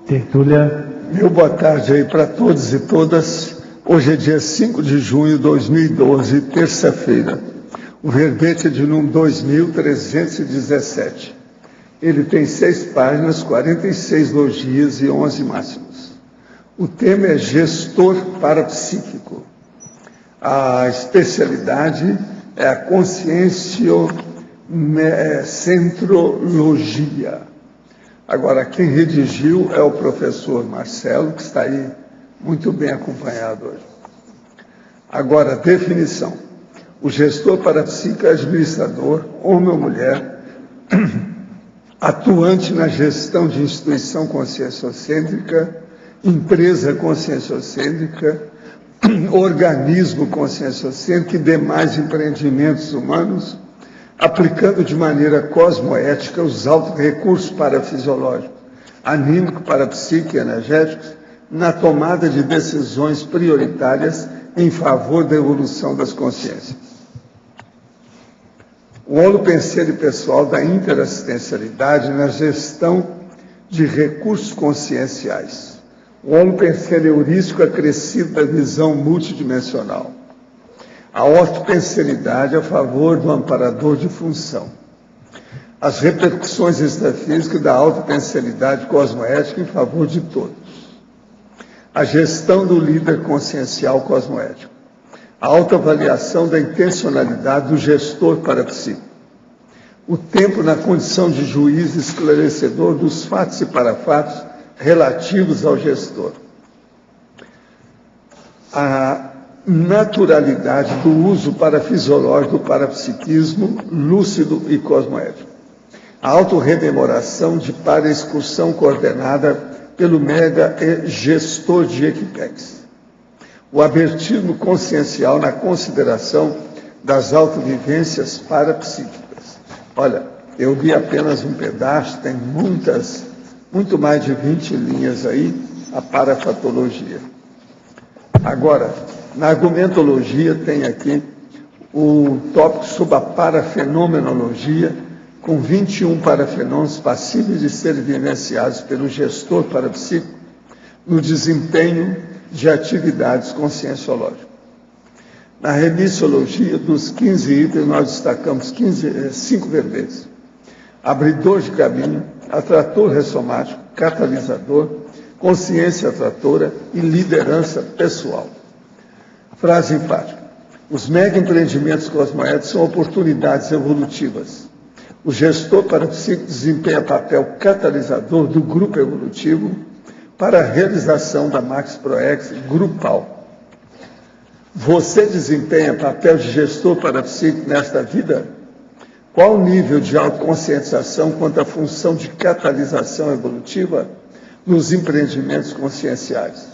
Tertúlia. Meu boa tarde aí para todos e todas. Hoje é dia 5 de junho de 2012, terça-feira. O verbete é de número 2317. Ele tem 6 páginas, 46 logias e 11 máximos. O tema é gestor parapsíquico. A especialidade é a conscienciocentrologia. Agora, quem redigiu é o professor Marcelo, que está aí muito bem acompanhado hoje. Agora, definição. O gestor parapsíquico é administrador, homem ou mulher, atuante na gestão de instituição conscienciocêntrica, empresa conscienciocêntrica, organismo conscienciocêntrico e demais empreendimentos humanos, aplicando de maneira cosmoética os altos recursos parafisiológicos, anímico, parapsíquico e energéticos, na tomada de decisões prioritárias em favor da evolução das consciências. O holopenseiro pessoal da interassistencialidade na gestão de recursos conscienciais. O holopenseiro heurístico acrescido da visão multidimensional. A ortopenserilidade a favor do amparador de função. As repercussões extrafísicas da autopenserilidade cosmoética em favor de todos. A gestão do líder consciencial cosmoético. A autoavaliação da intencionalidade do gestor parapsíquico. O tempo na condição de juiz esclarecedor dos fatos e parafatos relativos ao gestor. A naturalidade do uso parafisiológico do parapsiquismo lúcido e cosmoético. A autorrememoração de para-excursão coordenada pelo mega gestor de Equipex. O abertismo consciencial na consideração das autovivências parapsíquicas. Olha, eu vi apenas um pedaço, tem muito mais de 20 linhas aí, a parafatologia. Agora, na argumentologia tem aqui o tópico sobre a parafenomenologia, com 21 parafenômenos passíveis de serem vivenciados pelo gestor parapsíquico no desempenho de atividades conscienciológicas. Na remissiologia, dos 15 itens, nós destacamos 5 verbetes. Abridor de caminho, atrator ressomático, catalisador, consciência atratora e liderança pessoal. Frase enfática. Os mega empreendimentos cosmoéticos são oportunidades evolutivas. O gestor parapsíquico desempenha papel catalisador do grupo evolutivo para a realização da Max Proex grupal. Você desempenha papel de gestor parapsíquico nesta vida? Qual o nível de autoconscientização quanto à função de catalisação evolutiva nos empreendimentos conscienciais?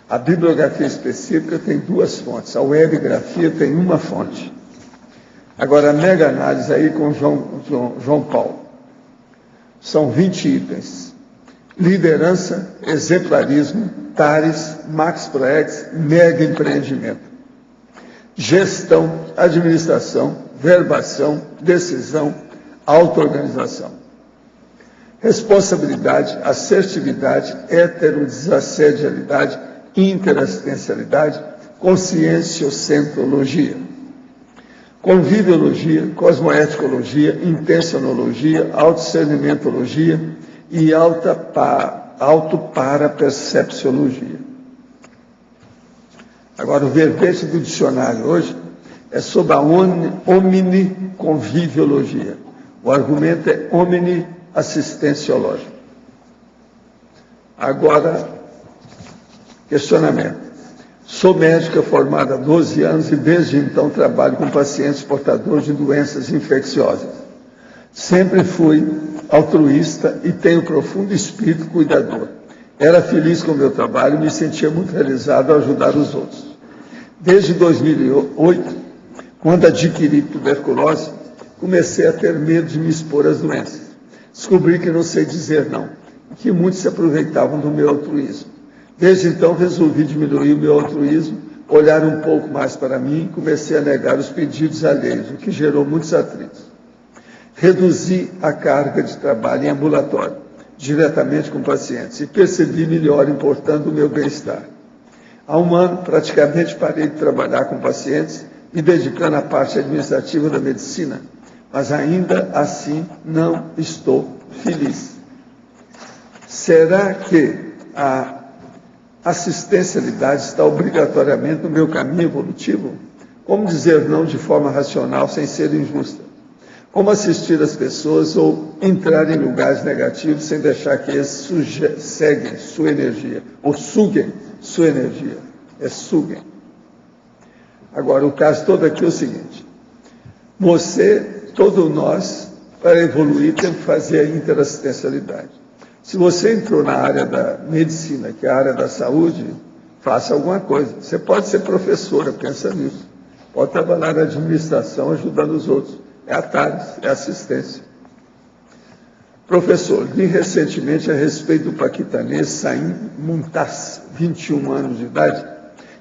A bibliografia específica tem 2 fontes, a webgrafia tem 1 fonte. Agora, a mega análise aí com João Paulo. São 20 itens. Liderança, exemplarismo, TARES, Max Proex, mega empreendimento. Gestão, administração, verbação, decisão, auto-organização. Responsabilidade, assertividade, heterodesassedialidade, interassistencialidade, conscienciocentrologia. Conviviologia, cosmoeticologia, intencionologia, autodiscernimentologia e autoparapercepciologia. Agora, o verbete do dicionário hoje é sobre a omniconviviologia. O argumento é omniassistenciológico. Agora, questionamento. Sou médica formada há 12 anos e desde então trabalho com pacientes portadores de doenças infecciosas. Sempre fui altruísta e tenho profundo espírito cuidador. Era feliz com o meu trabalho e me sentia muito realizado ao ajudar os outros. Desde 2008, quando adquiri tuberculose, comecei a ter medo de me expor às doenças. Descobri que não sei dizer não, e que muitos se aproveitavam do meu altruísmo. Desde então resolvi diminuir o meu altruísmo, olhar um pouco mais para mim e comecei a negar os pedidos alheios, o que gerou muitos atritos. Reduzi a carga de trabalho em ambulatório, diretamente com pacientes e percebi melhora importando o meu bem-estar. Há um ano, praticamente parei de trabalhar com pacientes, me dedicando à parte administrativa da medicina, mas ainda assim não estou feliz. Será que a assistencialidade está obrigatoriamente no meu caminho evolutivo? Como dizer não de forma racional sem ser injusta? Como assistir as pessoas ou entrar em lugares negativos sem deixar que eles seguem sua energia, ou suguem sua energia? Suguem. Agora, o caso todo aqui é o seguinte: todos nós, para evoluir, temos que fazer a interassistencialidade. Se você entrou na área da medicina, que é a área da saúde, faça alguma coisa. Você pode ser professora, pensa nisso. Pode trabalhar na administração, ajudando os outros. É atalhos, é assistência. Professor, li recentemente a respeito do paquistanês Saim Mumtaz, 21 anos de idade,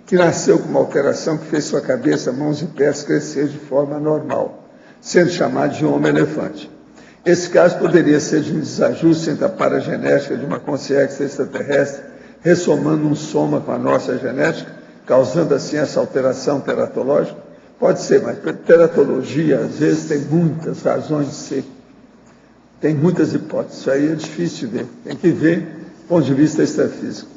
que nasceu com uma alteração que fez sua cabeça, mãos e pés crescer de forma normal, sendo chamado de homem-elefante. Esse caso poderia ser de um desajuste entre a paragenética de uma consciência extraterrestre, ressomando um soma com a nossa genética, causando assim essa alteração teratológica? Pode ser, mas teratologia, às vezes, tem muitas razões de ser. Tem muitas hipóteses. Isso aí é difícil de ver. Tem que ver do ponto de vista extrafísico.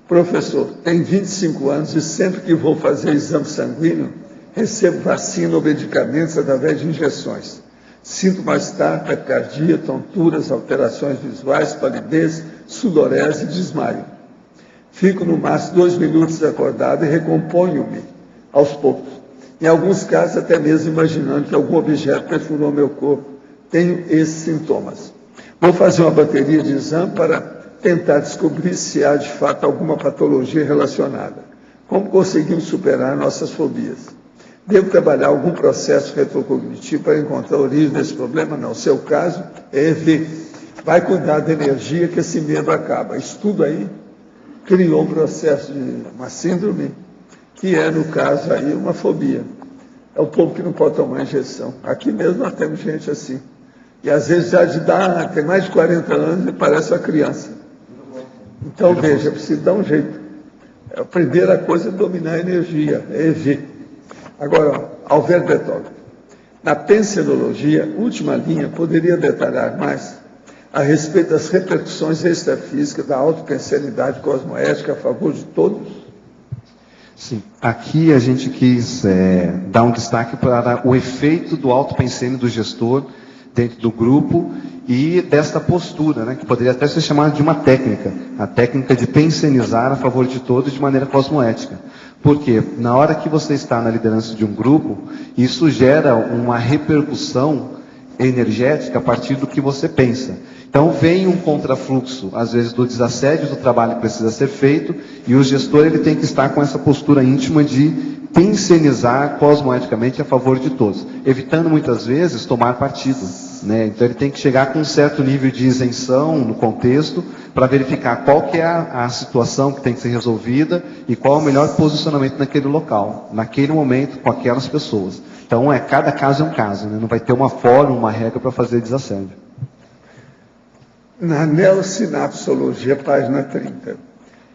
Professor, tenho 25 anos e sempre que vou fazer exame sanguíneo, recebo vacina ou medicamentos através de injeções. Sinto mal-estar, taquicardia, tonturas, alterações visuais, palidez, sudorese e desmaio. Fico no máximo 2 minutos acordado e recomponho-me aos poucos. Em alguns casos, até mesmo imaginando que algum objeto perfurou meu corpo. Tenho esses sintomas. Vou fazer uma bateria de exame para tentar descobrir se há de fato alguma patologia relacionada. Como conseguimos superar nossas fobias? Devo trabalhar algum processo retrocognitivo para encontrar a origem desse problema? Não. Seu caso é EV. Vai cuidar da energia que esse medo acaba. Estudo aí criou um processo de uma síndrome, que é, no caso aí, uma fobia. É o povo que não pode tomar injeção. Aqui mesmo nós temos gente assim. E às vezes já tem mais de 40 anos e parece uma criança. Então, veja, é preciso dar um jeito. A primeira coisa é dominar a energia, é EV. Agora, Alberto Betógrafo, na pensenologia, última linha, poderia detalhar mais a respeito das repercussões extrafísicas da autopensenidade cosmoética a favor de todos? Sim, aqui a gente quis dar um destaque para o efeito do autopensene do gestor dentro do grupo e desta postura, né, que poderia até ser chamada de uma técnica, a técnica de pensenizar a favor de todos de maneira cosmoética. Porque na hora que você está na liderança de um grupo, isso gera uma repercussão energética a partir do que você pensa. Então vem um contrafluxo, às vezes, do desassédio do trabalho que precisa ser feito, e o gestor ele tem que estar com essa postura íntima de pensenizar cosmoeticamente a favor de todos, evitando muitas vezes tomar partido, né? Então ele tem que chegar com um certo nível de isenção no contexto para verificar qual que é a situação que tem que ser resolvida e qual é o melhor posicionamento naquele local, naquele momento, com aquelas pessoas. Então cada caso é um caso, né? Não vai ter uma fórmula, uma regra para fazer desassédio. Na neossinapsologia, página 30,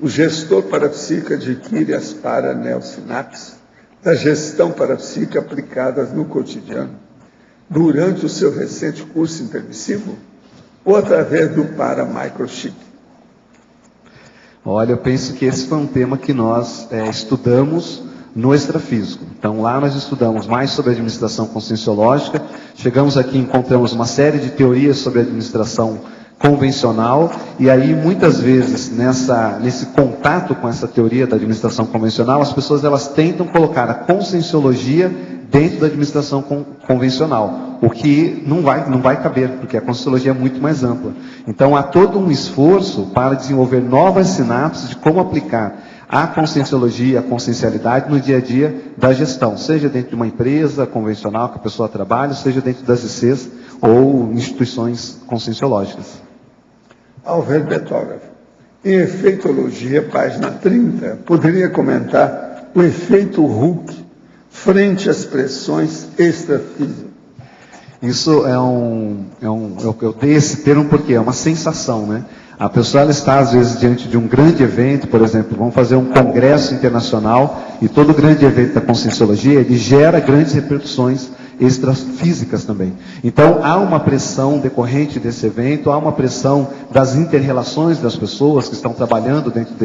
o gestor parapsíquico adquire as paraneossinapses da gestão parapsíquica aplicadas no cotidiano durante o seu recente curso intermissivo ou através do paramicrochip? Olha, eu penso que esse foi um tema que nós estudamos no extrafísico. Então lá nós estudamos mais sobre a administração conscienciológica, chegamos aqui e encontramos uma série de teorias sobre a administração convencional, e aí muitas vezes nesse contato com essa teoria da administração convencional, as pessoas elas tentam colocar a conscienciologia dentro da administração convencional, o que não vai caber, porque a conscienciologia é muito mais ampla. Então há todo um esforço para desenvolver novas sinapses de como aplicar a conscienciologia, a consciencialidade no dia a dia da gestão, seja dentro de uma empresa convencional que a pessoa trabalha, seja dentro das ICs ou instituições conscienciológicas. Alberto Betógrafo, em efeitologia, página 30, poderia comentar o efeito Hulk frente às pressões extrafísicas? Isso eu dei esse termo porque é uma sensação, né? A pessoa ela está, às vezes, diante de um grande evento, por exemplo, vamos fazer um congresso internacional, e todo grande evento da Conscienciologia, ele gera grandes repercussões extrafísicas também. Então, há uma pressão decorrente desse evento, há uma pressão das inter-relações das pessoas que estão trabalhando dentro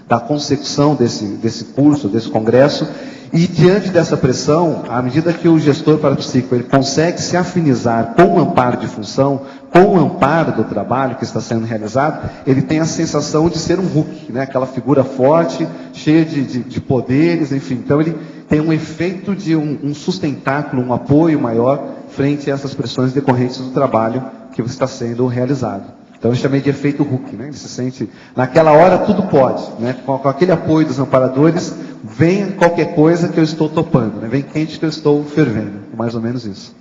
da consecução desse curso, desse congresso, e diante dessa pressão, à medida que o gestor parapsíquico ele consegue se afinizar com o amparo de função, com o amparo do trabalho que está sendo realizado, ele tem a sensação de ser um Hulk, né? Aquela figura forte, cheia de poderes, enfim. Então ele tem um efeito de um sustentáculo, um apoio maior frente a essas pressões decorrentes do trabalho que está sendo realizado. Então eu chamei de efeito Hulk, né? Ele se sente, naquela hora tudo pode, né? Com aquele apoio dos amparadores, vem qualquer coisa que eu estou topando, né? Vem quente que eu estou fervendo, mais ou menos isso.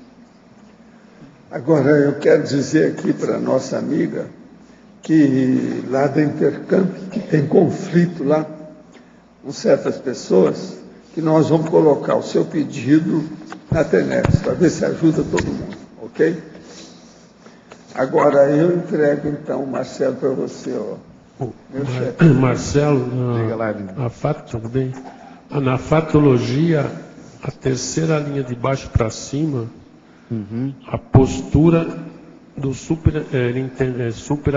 Agora eu quero dizer aqui para a nossa amiga que lá da Intercamp, que tem conflito lá com certas pessoas, que nós vamos colocar o seu pedido na TENEPS, para ver se ajuda todo mundo, ok? Agora eu entrego então, Marcelo, para você, ó, meu chefe. Marcelo, tudo bem? Na fatologia, a terceira linha de baixo para cima, a postura do super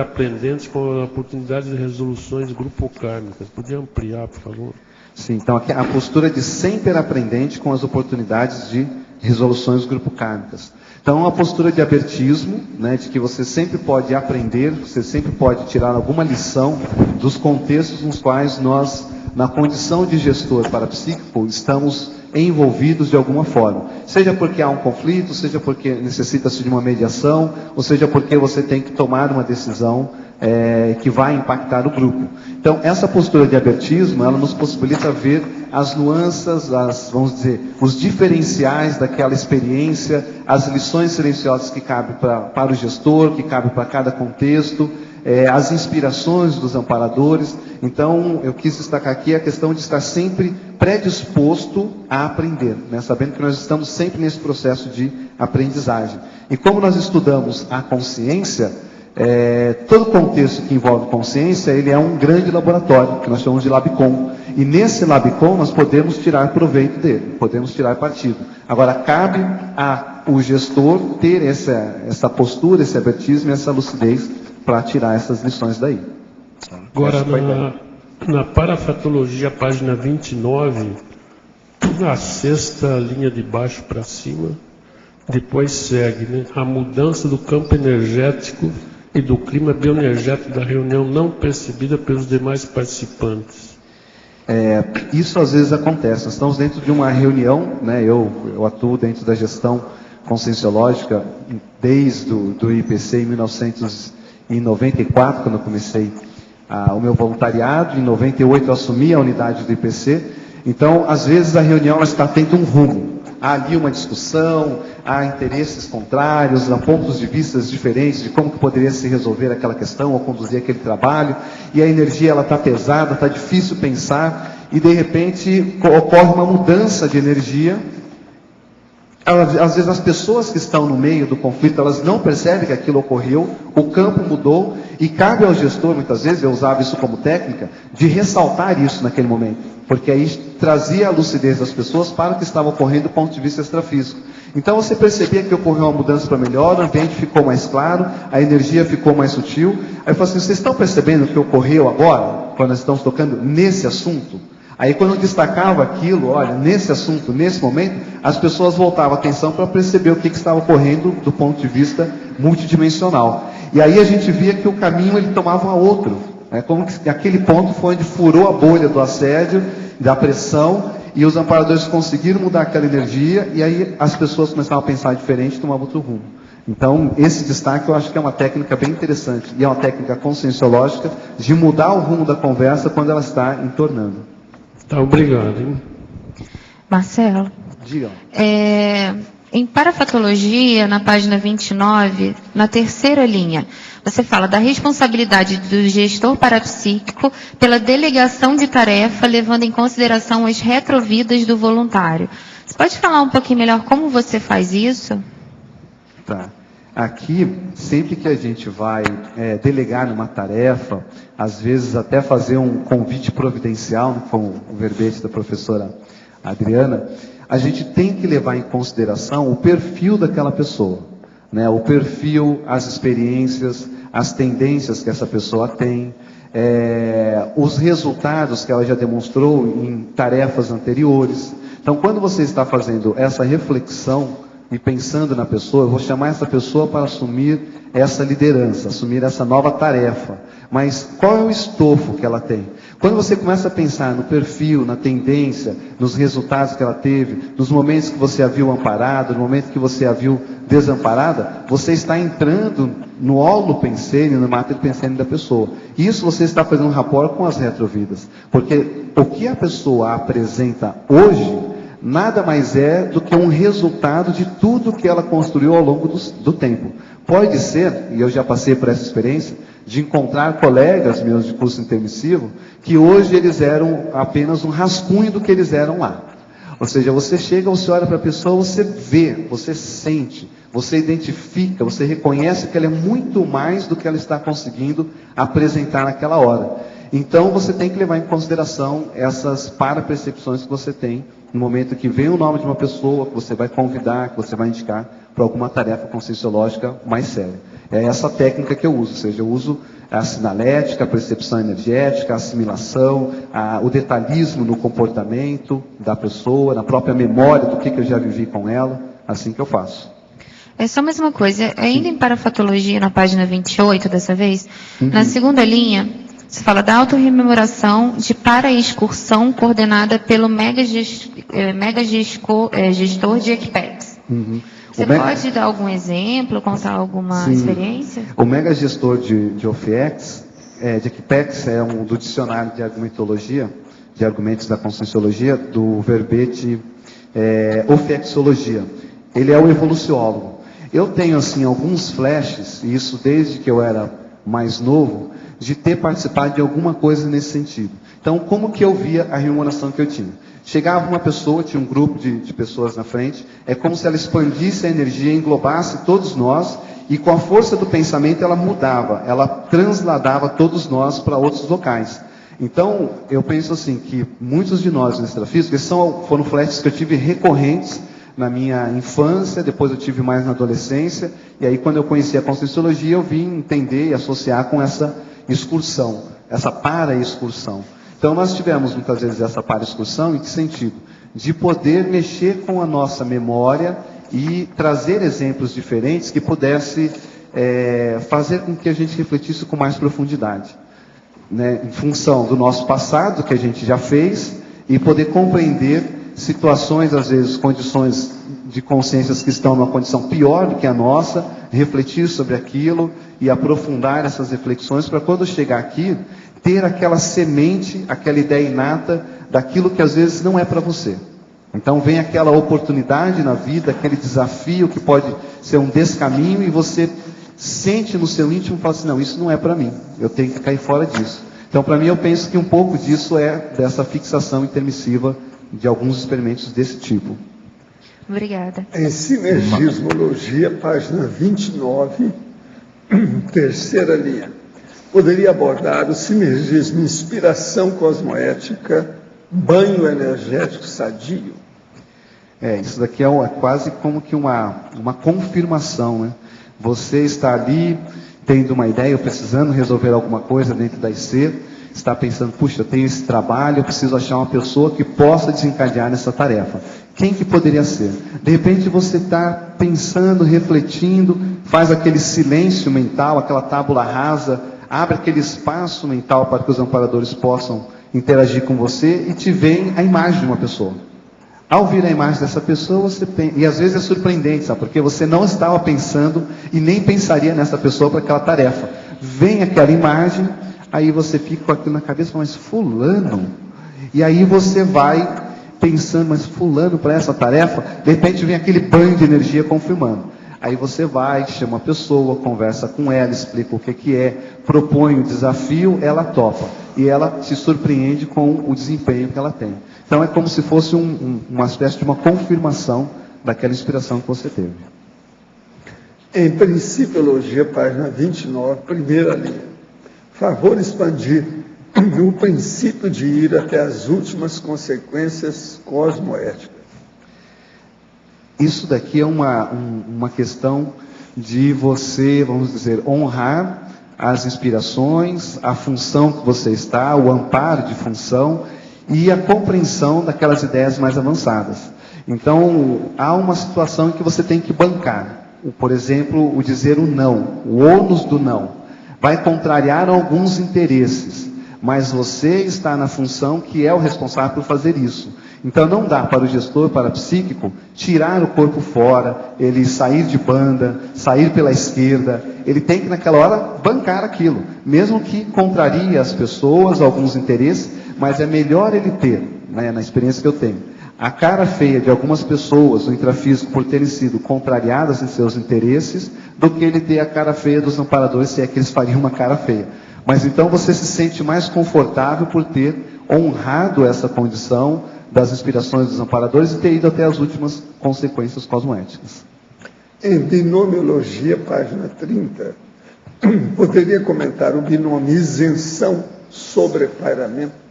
aprendentes com oportunidades de resoluções grupo kármicas. Podia ampliar, por favor? Sim, então aqui a postura de sempre aprendente com as oportunidades de resoluções grupo kármicas. Então, uma postura de abertismo, né, de que você sempre pode aprender, você sempre pode tirar alguma lição dos contextos nos quais nós, na condição de gestor parapsíquico, estamos envolvidos de alguma forma. Seja porque há um conflito, seja porque necessita-se de uma mediação, ou seja porque você tem que tomar uma decisão que vai impactar o grupo. Então, essa postura de abertismo, ela nos possibilita ver as nuances, vamos dizer, os diferenciais daquela experiência, as lições silenciosas que cabem para o gestor, que cabem para cada contexto, as inspirações dos amparadores. Então, eu quis destacar aqui a questão de estar sempre predisposto a aprender, né? Sabendo que nós estamos sempre nesse processo de aprendizagem. E como nós estudamos a consciência, todo contexto que envolve consciência, ele é um grande laboratório, que nós chamamos de Labcom. E nesse Labcom nós podemos tirar proveito dele, podemos tirar partido. Agora, cabe ao gestor ter essa postura, esse abertismo e essa lucidez para tirar essas lições daí. Agora, na parafatologia, página 29, na sexta linha de baixo para cima, depois segue, né? A mudança do campo energético e do clima bioenergético da reunião não percebida pelos demais participantes. Isso às vezes acontece. Nós estamos dentro de uma reunião, né? Eu atuo dentro da gestão conscienciológica desde do IPC em 1994, quando eu comecei o meu voluntariado. Em 98 eu assumi a unidade do IPC. Então, às vezes a reunião está tendo um rumo. Há ali uma discussão, há interesses contrários, há pontos de vista diferentes de como que poderia se resolver aquela questão ou conduzir aquele trabalho, e a energia está pesada, está difícil pensar, e de repente ocorre uma mudança de energia. Às vezes as pessoas que estão no meio do conflito, elas não percebem que aquilo ocorreu, o campo mudou, e cabe ao gestor, muitas vezes, eu usava isso como técnica, de ressaltar isso naquele momento, porque aí trazia a lucidez das pessoas para o que estava ocorrendo do ponto de vista extrafísico. Então você percebia que ocorreu uma mudança para melhor, o ambiente ficou mais claro, a energia ficou mais sutil. Aí eu falei assim, vocês estão percebendo o que ocorreu agora, quando nós estamos tocando nesse assunto? Aí quando eu destacava aquilo, olha, nesse assunto, nesse momento, as pessoas voltavam a atenção para perceber o que estava ocorrendo do ponto de vista multidimensional. E aí a gente via que o caminho ele tomava outro. Como que aquele ponto foi onde furou a bolha do assédio, da pressão, e os amparadores conseguiram mudar aquela energia, e aí as pessoas começavam a pensar diferente e tomavam outro rumo. Então, esse destaque eu acho que é uma técnica bem interessante, e é uma técnica conscienciológica de mudar o rumo da conversa quando ela está entornando. Tá, obrigado. Hein? Marcelo, diga. Em parafatologia, na página 29, na terceira linha, você fala da responsabilidade do gestor parapsíquico pela delegação de tarefa, levando em consideração as retrovidas do voluntário. Você pode falar um pouquinho melhor como você faz isso? Tá. Aqui, sempre que a gente vai delegar numa tarefa, às vezes até fazer um convite providencial, né, com o verbete da professora Adriana, a gente tem que levar em consideração o perfil daquela pessoa, né? O perfil, as experiências, as tendências que essa pessoa tem, os resultados que ela já demonstrou em tarefas anteriores. Então, quando você está fazendo essa reflexão e pensando na pessoa, eu vou chamar essa pessoa para assumir essa liderança, assumir essa nova tarefa. Mas qual é o estofo que ela tem? Quando você começa a pensar no perfil, na tendência, nos resultados que ela teve, nos momentos que você a viu amparada, no momento que você a viu desamparada, você está entrando no holopensene, no matripensene da pessoa. Isso você está fazendo um rapport com as retrovidas. Porque o que a pessoa apresenta hoje nada mais é do que um resultado de tudo que ela construiu ao longo do tempo. Pode ser, e eu já passei por essa experiência, de encontrar colegas meus de curso intermissivo, que hoje eles eram apenas um rascunho do que eles eram lá. Ou seja, você chega, você olha para a pessoa, você vê, você sente, você identifica, você reconhece que ela é muito mais do que ela está conseguindo apresentar naquela hora. Então, você tem que levar em consideração essas parapercepções que você tem no momento que vem o nome de uma pessoa, que você vai convidar, que você vai indicar para alguma tarefa conscienciológica mais séria. É essa técnica que eu uso, ou seja, eu uso a sinalética, a percepção energética, a assimilação, o detalhismo no comportamento da pessoa, na própria memória do que eu já vivi com ela, assim que eu faço. É só mais uma coisa, ainda em parafatologia, na página 28 dessa vez, na segunda linha, você fala da autorrememoração de para-excursão coordenada pelo gestor de Equipex. Você pode dar algum exemplo, contar alguma experiência? O mega gestor de OFIEX, de Equipex, é do dicionário de argumentologia, de argumentos da conscienciologia, do verbete OFIEXologia. Ele é o evoluciólogo. Eu tenho, assim, alguns flashes, e isso desde que eu era mais novo, de ter participado de alguma coisa nesse sentido. Então, como que eu via a rememoração que eu tinha? Chegava uma pessoa, tinha um grupo de pessoas na frente, é como se ela expandisse a energia, englobasse todos nós, e com a força do pensamento ela mudava, ela transladava todos nós para outros locais. Então, eu penso assim, que muitos de nós no extrafísico, foram flashes que eu tive recorrentes na minha infância, depois eu tive mais na adolescência, e aí quando eu conheci a conscienciologia, eu vim entender e associar com essa excursão, essa para-excursão. Então nós tivemos muitas vezes essa para-excursão, em que sentido? De poder mexer com a nossa memória e trazer exemplos diferentes que pudesse fazer com que a gente refletisse com mais profundidade, né? Em função do nosso passado, que a gente já fez, e poder compreender situações, às vezes, condições de consciências que estão numa condição pior do que a nossa, refletir sobre aquilo e aprofundar essas reflexões para quando chegar aqui, ter aquela semente, aquela ideia inata daquilo que às vezes não é para você. Então vem aquela oportunidade na vida, aquele desafio que pode ser um descaminho e você sente no seu íntimo e fala assim, não, isso não é para mim, eu tenho que cair fora disso. Então para mim eu penso que um pouco disso é dessa fixação intermissiva de alguns experimentos desse tipo. Obrigada. Em Sinergismologia, página 29, terceira linha. Poderia abordar o sinergismo inspiração cosmoética, banho energético sadio? Isso daqui é quase como que uma confirmação, né? Você está ali, tendo uma ideia, precisando resolver alguma coisa dentro da IC, está pensando, puxa, eu tenho esse trabalho, eu preciso achar uma pessoa que possa desencadear nessa tarefa. Quem que poderia ser? De repente você está pensando, refletindo, faz aquele silêncio mental, aquela tábula rasa, abre aquele espaço mental para que os amparadores possam interagir com você e te vem a imagem de uma pessoa. Ao vir a imagem dessa pessoa, você pensa, e às vezes é surpreendente, sabe? Porque você não estava pensando e nem pensaria nessa pessoa para aquela tarefa. Vem aquela imagem, aí você fica com aquilo na cabeça, mas fulano? E aí você vai pensando, mas fulano para essa tarefa? De repente vem aquele banho de energia confirmando. Aí você vai, chama a pessoa, conversa com ela, explica o que é, propõe o desafio, ela topa. E ela se surpreende com o desempenho que ela tem. Então é como se fosse uma espécie de uma confirmação daquela inspiração que você teve. Em Principiologia, página 29, primeira linha. Favor expandir o princípio de ir até as últimas consequências cosmoéticas. Isso daqui é uma questão de você, vamos dizer, honrar as inspirações, a função que você está, o amparo de função e a compreensão daquelas ideias mais avançadas. Então, há uma situação em que você tem que bancar. Por exemplo, o dizer o não, o ônus do não. Vai contrariar alguns interesses, mas você está na função que é o responsável por fazer isso. Então não dá para o gestor parapsíquico tirar o corpo fora, ele sair de banda, sair pela esquerda. Ele tem que naquela hora bancar aquilo, mesmo que contrarie as pessoas, alguns interesses, mas é melhor ele ter, né, na experiência que eu tenho, a cara feia de algumas pessoas no intrafísico por terem sido contrariadas em seus interesses, do que ele ter a cara feia dos amparadores, se é que eles fariam uma cara feia. Mas então você se sente mais confortável por ter honrado essa condição das inspirações dos amparadores e ter ido até as últimas consequências cosmoéticas. Em Binomiologia, página 30, poderia comentar o binômio isenção sobre pairamento?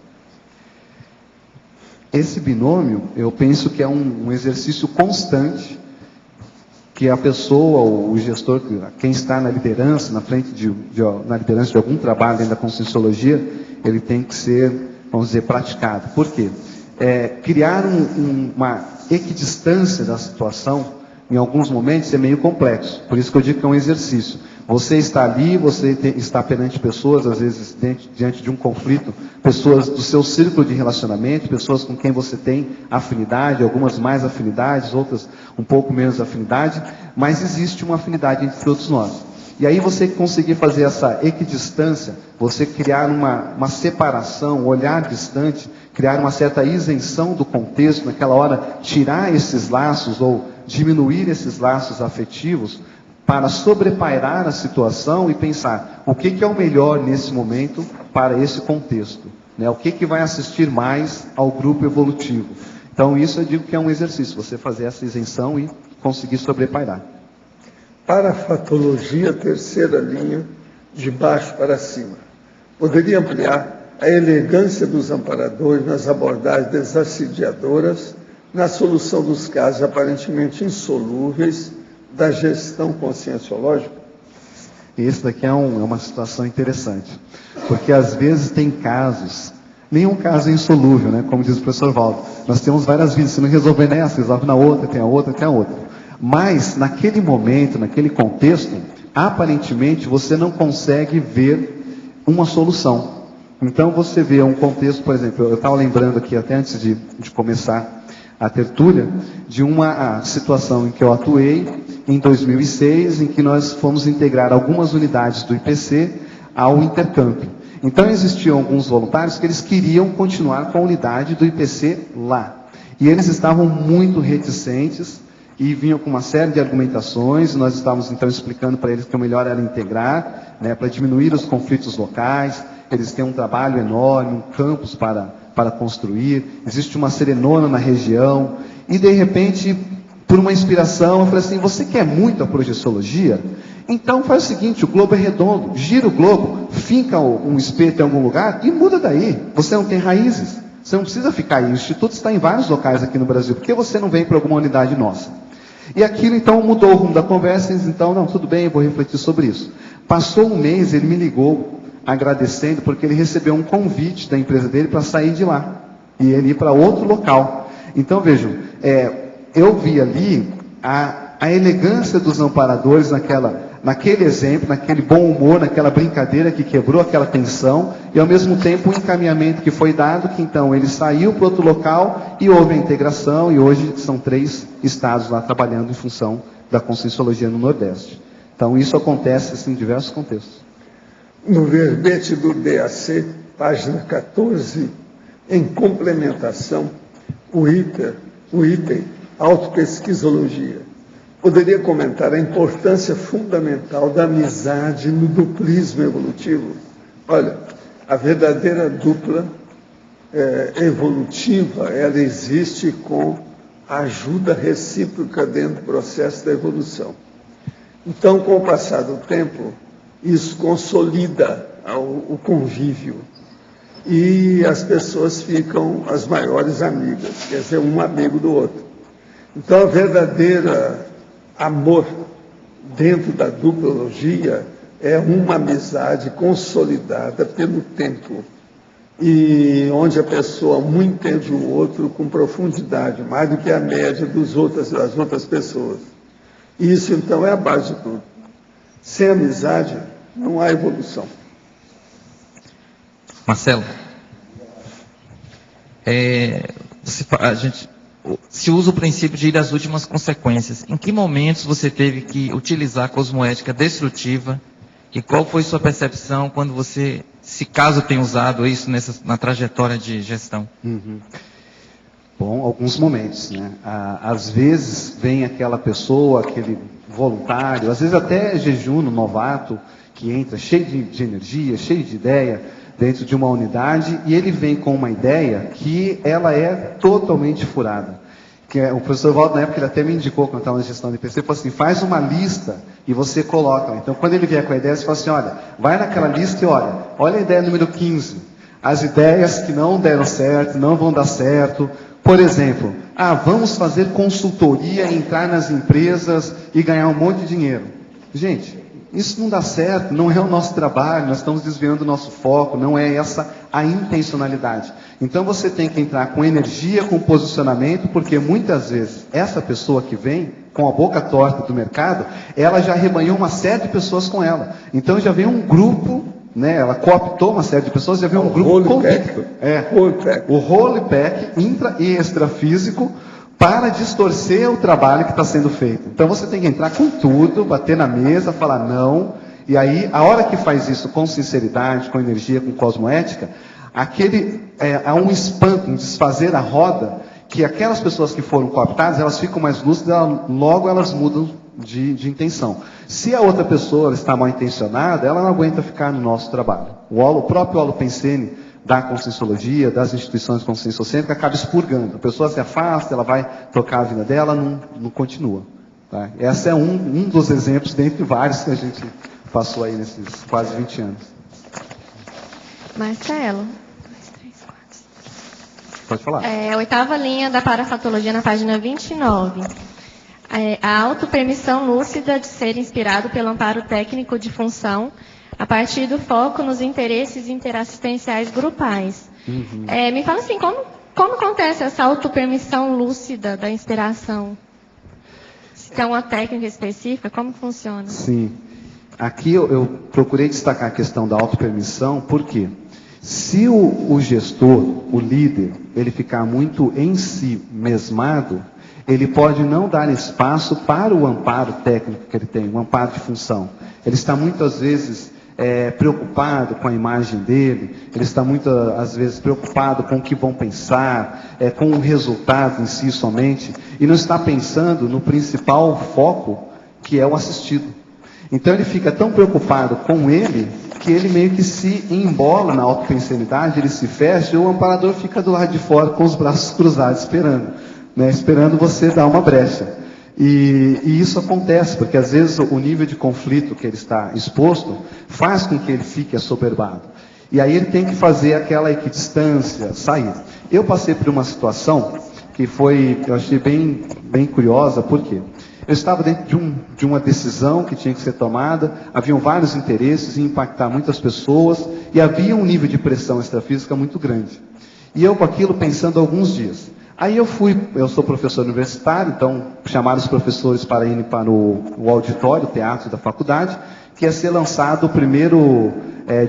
Esse binômio, eu penso que é um exercício constante que a pessoa, o gestor, quem está na liderança, na frente na liderança de algum trabalho dentro da Conscienciologia, ele tem que ser, vamos dizer, praticado. Por quê? Criar uma equidistância da situação, em alguns momentos, é meio complexo. Por isso que eu digo que é um exercício. Você está ali, está perante pessoas, às vezes diante de um conflito, pessoas do seu círculo de relacionamento, pessoas com quem você tem afinidade, algumas mais afinidades, outras um pouco menos afinidade, mas existe uma afinidade entre todos nós. E aí você conseguir fazer essa equidistância, você criar uma separação, um olhar distante, criar uma certa isenção do contexto, naquela hora tirar esses laços ou diminuir esses laços afetivos, para sobrepairar a situação e pensar o que é o melhor nesse momento para esse contexto, né? O que vai assistir mais ao grupo evolutivo. Então isso eu digo que é um exercício, você fazer essa isenção e conseguir sobrepairar. Parafatologia, terceira linha, de baixo para cima. Poderia ampliar a elegância dos amparadores nas abordagens desassediadoras, na solução dos casos aparentemente insolúveis, da gestão conscienciológica? Isso daqui é uma situação interessante, porque às vezes tem casos, nenhum caso é insolúvel, né? Como diz o professor Valdo, nós temos várias vidas, se não resolver nessa, resolve na outra, tem a outra, tem a outra. Mas naquele momento, naquele contexto, aparentemente você não consegue ver uma solução. Então você vê um contexto, por exemplo, eu estava lembrando aqui até antes de começar a tertúlia, de uma situação em que eu atuei em 2006, em que nós fomos integrar algumas unidades do IPC ao intercâmbio. Então existiam alguns voluntários que eles queriam continuar com a unidade do IPC lá. E eles estavam muito reticentes e vinham com uma série de argumentações. Nós estávamos então explicando para eles que o melhor era integrar, né, para diminuir os conflitos locais. Eles têm um trabalho enorme, um campus para construir, existe uma serenona na região, e de repente, por uma inspiração, eu falei assim, você quer muito a projeciologia? Então faz o seguinte, o globo é redondo, gira o globo, finca um espeto em algum lugar e muda daí. Você não tem raízes, você não precisa ficar aí. O Instituto está em vários locais aqui no Brasil, por que você não vem para alguma unidade nossa? E aquilo então mudou o rumo da conversa, e então, não, tudo bem, eu vou refletir sobre isso. Passou um mês, ele me ligou, agradecendo, porque ele recebeu um convite da empresa dele para sair de lá, e ele ir para outro local. Então vejam, eu vi ali a elegância dos amparadores naquele exemplo, naquele bom humor, naquela brincadeira que quebrou aquela tensão, e ao mesmo tempo o encaminhamento que foi dado, que então ele saiu para outro local e houve a integração, e hoje são 3 estados lá trabalhando em função da Conscienciologia no Nordeste. Então isso acontece assim, em diversos contextos. No verbete do DAC, página 14, em complementação, o item autopesquisologia. Poderia comentar a importância fundamental da amizade no duplismo evolutivo? Olha, a verdadeira dupla evolutiva, ela existe com a ajuda recíproca dentro do processo da evolução. Então, com o passar do tempo, isso consolida o convívio. E as pessoas ficam as maiores amigas, quer dizer, um amigo do outro. Então, a verdadeira amor dentro da duplologia é uma amizade consolidada pelo tempo, e onde a pessoa um entende o outro com profundidade, mais do que a média das outras pessoas. Isso, então, é a base de tudo. Sem amizade, não há evolução. Marcelo, a gente se usa o princípio de ir às últimas consequências. Em que momentos você teve que utilizar a cosmoética destrutiva e qual foi sua percepção quando você, se caso tenha usado isso na trajetória de gestão? Bom, alguns momentos, né? Às vezes vem aquela pessoa, aquele voluntário, às vezes até jejuno, novato, que entra cheio de energia, cheio de ideia, dentro de uma unidade, e ele vem com uma ideia que ela é totalmente furada. O professor Waldo, na época, ele até me indicou, quando estava na gestão de IPC, falou assim, faz uma lista e você coloca. Então, quando ele vier com a ideia, você fala assim, olha, vai naquela lista e olha a ideia número 15. As ideias que não deram certo, não vão dar certo. Por exemplo, vamos fazer consultoria, entrar nas empresas e ganhar um monte de dinheiro. Gente, isso não dá certo, não é o nosso trabalho, nós estamos desviando o nosso foco, não é essa a intencionalidade. Então você tem que entrar com energia, com posicionamento, porque muitas vezes essa pessoa que vem com a boca torta do mercado, ela já rebanhou uma série de pessoas com ela. Então já vem um grupo, né, ela cooptou uma série de pessoas, já vem um grupo convicto. O rollback intra e extrafísico para distorcer o trabalho que está sendo feito. Então você tem que entrar com tudo, bater na mesa, falar não, e aí a hora que faz isso com sinceridade, com energia, com cosmoética, há um espanto, um desfazer a roda, que aquelas pessoas que foram cooptadas, elas ficam mais lúcidas, logo elas mudam de intenção. Se a outra pessoa está mal intencionada, ela não aguenta ficar no nosso trabalho. O próprio Holopensene da Conscienciologia, das instituições conscienciocêntricas, acaba expurgando. A pessoa se afasta, ela vai tocar a vida dela, não continua. Tá? Esse é um dos exemplos, dentre vários que a gente passou aí nesses quase 20 anos. Marcelo. Pode falar. A oitava linha da parafatologia na página 29. A autopermissão lúcida de ser inspirado pelo amparo técnico de função a partir do foco nos interesses interassistenciais grupais. Me fala assim, como acontece essa autopermissão lúcida da inspiração? Se tem uma técnica específica, como funciona? Sim. Aqui eu procurei destacar a questão da autopermissão, por quê? Se o gestor, o líder, ele ficar muito em si mesmado, ele pode não dar espaço para o amparo técnico que ele tem, o amparo de função. Ele está muitas vezes preocupado com a imagem dele, ele está às vezes preocupado com o que vão pensar, com o resultado em si somente, e não está pensando no principal foco, que é o assistido. Então ele fica tão preocupado com ele, que ele meio que se embola na autopensenidade, ele se fecha, e o amparador fica do lado de fora com os braços cruzados, esperando, né, esperando você dar uma brecha. E isso acontece, porque às vezes o nível de conflito que ele está exposto faz com que ele fique assoberbado. E aí ele tem que fazer aquela equidistância, sair. Eu passei por uma situação que eu achei bem curiosa, por quê? Eu estava dentro de uma decisão que tinha que ser tomada, haviam vários interesses em impactar muitas pessoas, e havia um nível de pressão extrafísica muito grande. E eu com aquilo pensando alguns dias. Aí eu sou professor universitário, então chamaram os professores para irem para o auditório, o teatro da faculdade, que ia ser lançado o primeiro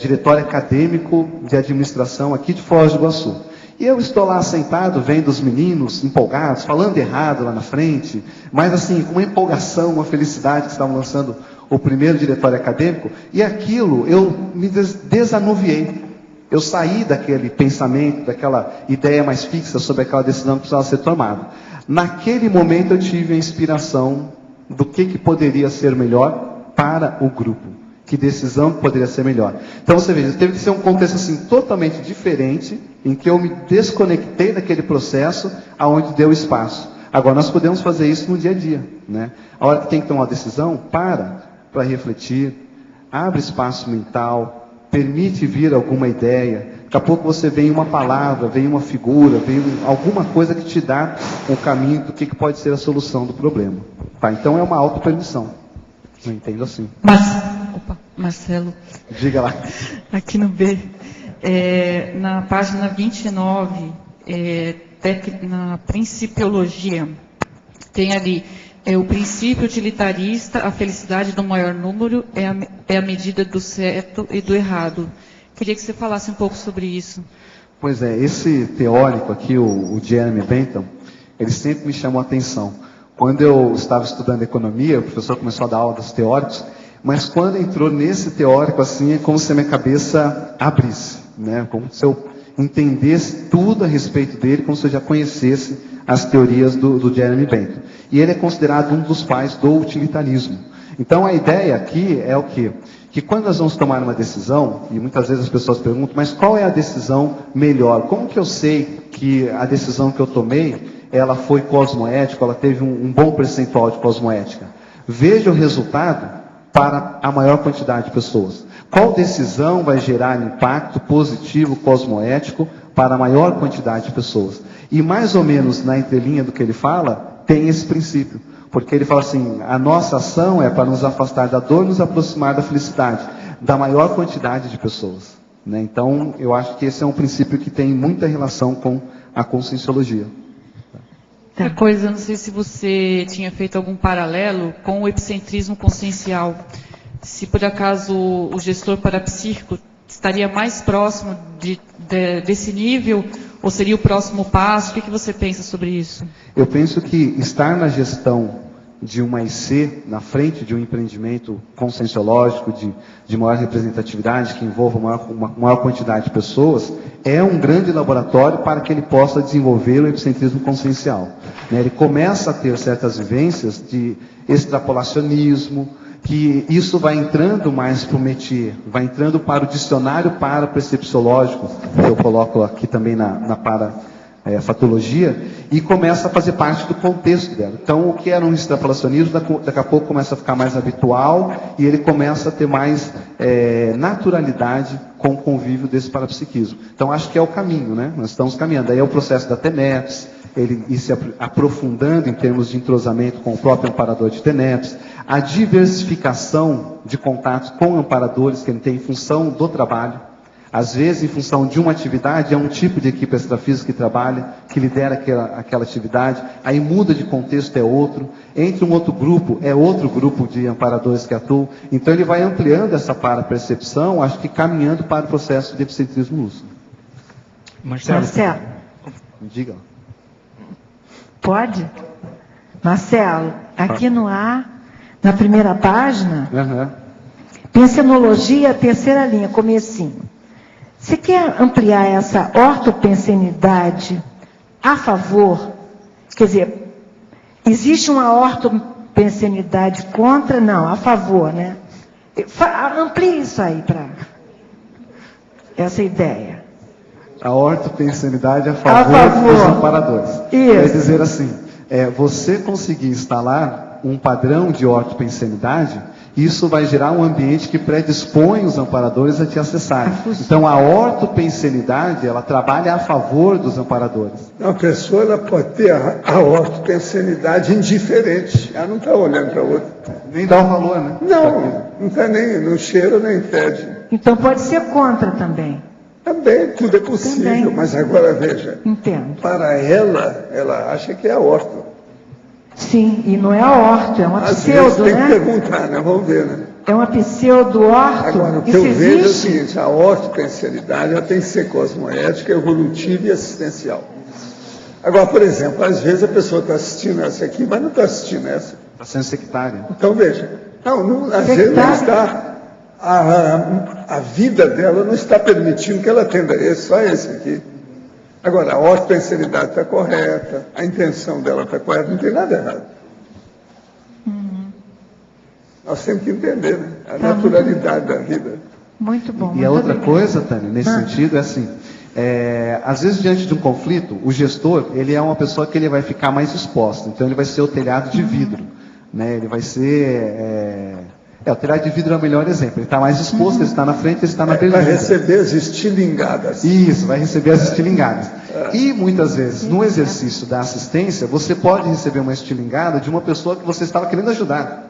diretório acadêmico de administração aqui de Foz do Iguaçu. E eu estou lá sentado, vendo os meninos empolgados, falando errado lá na frente, mas assim, com uma empolgação, uma felicidade que estavam lançando o primeiro diretório acadêmico, e aquilo eu me desanuviei. Eu saí daquele pensamento, daquela ideia mais fixa sobre aquela decisão que precisava ser tomada. Naquele momento eu tive a inspiração do que poderia ser melhor para o grupo. Que decisão poderia ser melhor. Então você veja, teve que ser um contexto assim, totalmente diferente, em que eu me desconectei daquele processo, aonde deu espaço. Agora nós podemos fazer isso no dia a dia. Né? A hora que tem que tomar uma decisão, para refletir, abre espaço mental, permite vir alguma ideia. Daqui a pouco você vem uma palavra, vem uma figura, vem alguma coisa que te dá um caminho do que pode ser a solução do problema. Tá? Então é uma autopermissão. Eu entendo assim. Marcelo. Diga lá. Aqui no B, na página 29, na principiologia, tem ali, o princípio utilitarista, a felicidade do maior número é a medida do certo e do errado. Queria que você falasse um pouco sobre isso. Pois é, esse teórico aqui, o Jeremy Bentham, ele sempre me chamou a atenção. Quando eu estava estudando economia, o professor começou a dar aula dos teóricos, mas quando entrou nesse teórico, assim, é como se a minha cabeça abrisse, né? Como se eu entendesse tudo a respeito dele, como se eu já conhecesse as teorias do Jeremy Bentham. E ele é considerado um dos pais do utilitarismo. Então a ideia aqui é o quê? Que quando nós vamos tomar uma decisão, e muitas vezes as pessoas perguntam, mas qual é a decisão melhor? Como que eu sei que a decisão que eu tomei, ela foi cosmoética, ela teve um bom percentual de cosmoética? Veja o resultado para a maior quantidade de pessoas. Qual decisão vai gerar impacto positivo, cosmoético, para a maior quantidade de pessoas? E mais ou menos na entrelinha do que ele fala, tem esse princípio. Porque ele fala assim, a nossa ação é para nos afastar da dor e nos aproximar da felicidade, da maior quantidade de pessoas. Né? Então, eu acho que esse é um princípio que tem muita relação com a conscienciologia. Outra coisa, não sei se você tinha feito algum paralelo com o epicentrismo consciencial. Se por acaso o gestor parapsíquico estaria mais próximo desse nível, ou seria o próximo passo? O que você pensa sobre isso? Eu penso que estar na gestão de uma IC, na frente de um empreendimento conscienciológico, de maior representatividade, que envolva uma maior quantidade de pessoas, é um grande laboratório para que ele possa desenvolver o epicentrismo consciencial. Ele começa a ter certas vivências de extrapolacionismo, que isso vai entrando mais para o métier, vai entrando para o dicionário parapercepciológico, que eu coloco aqui também na parafatologia, e começa a fazer parte do contexto dela. Então, o que era um extrapolacionismo, daqui a pouco começa a ficar mais habitual, e ele começa a ter mais naturalidade com o convívio desse parapsiquismo. Então, acho que é o caminho, né? Nós estamos caminhando. Aí é o processo da TENEPS, ele ir se aprofundando em termos de entrosamento com o próprio amparador de TENEPS, a diversificação de contatos com amparadores que ele tem em função do trabalho. Às vezes, em função de uma atividade, é um tipo de equipe extrafísica que trabalha, que lidera aquela atividade, aí muda de contexto, é outro. Entre um outro grupo, é outro grupo de amparadores que atuam. Então, ele vai ampliando essa parapercepção, acho que caminhando para o processo de epicentrismo lúcido. Marcelo. Diga. Pode? Marcelo, aqui no A, na primeira página, pensenologia, terceira linha, comecinho. Você quer ampliar essa ortopensenidade a favor? Quer dizer, existe uma ortopensenidade contra? Não, a favor, né? Amplie isso aí para essa ideia. A ortopensenidade a favor dos amparadores. Isso. Quer dizer assim, você conseguir instalar um padrão de ortopensenidade, isso vai gerar um ambiente que predispõe os amparadores a te acessarem. Então, a ortopensenidade, ela trabalha a favor dos amparadores. A pessoa ela pode ter a ortopensenidade indiferente. Ela não está olhando para o outro. Nem dá o valor, né? Não está nem no cheiro, nem fede. Então, pode ser contra também. Também, tudo é possível. Também. Mas agora, veja. Entendo. Para ela acha que é a orto. Sim, e não é a orto, é uma pseudo, tem né? que perguntar, né? Vamos ver, né? É uma pseudo-orto. Agora, o que eu vejo é o seguinte, a ortopensenidade ela tem que ser cosmoética, evolutiva e assistencial. Agora, por exemplo, às vezes a pessoa está assistindo essa aqui, mas não está assistindo essa. Está sendo sectária. Então, veja, às vezes não está, a vida dela não está permitindo que ela atenda só esse aqui. Agora, a ortopensenidade está correta, a intenção dela está correta, não tem nada errado. Nós temos que entender, né? A naturalidade da vida. Muito bom. E a outra coisa, Tânia, nesse sentido, é assim, às vezes diante de um conflito, o gestor, ele é uma pessoa que ele vai ficar mais exposto, então ele vai ser o telhado de vidro, né? Ele vai ser O telhado de vidro é o melhor exemplo. Ele está mais exposto, ele está na frente, ele está na berlinda. Vai receber as estilingadas. Isso, vai receber as estilingadas. E muitas vezes, no exercício da assistência, você pode receber uma estilingada de uma pessoa que você estava querendo ajudar.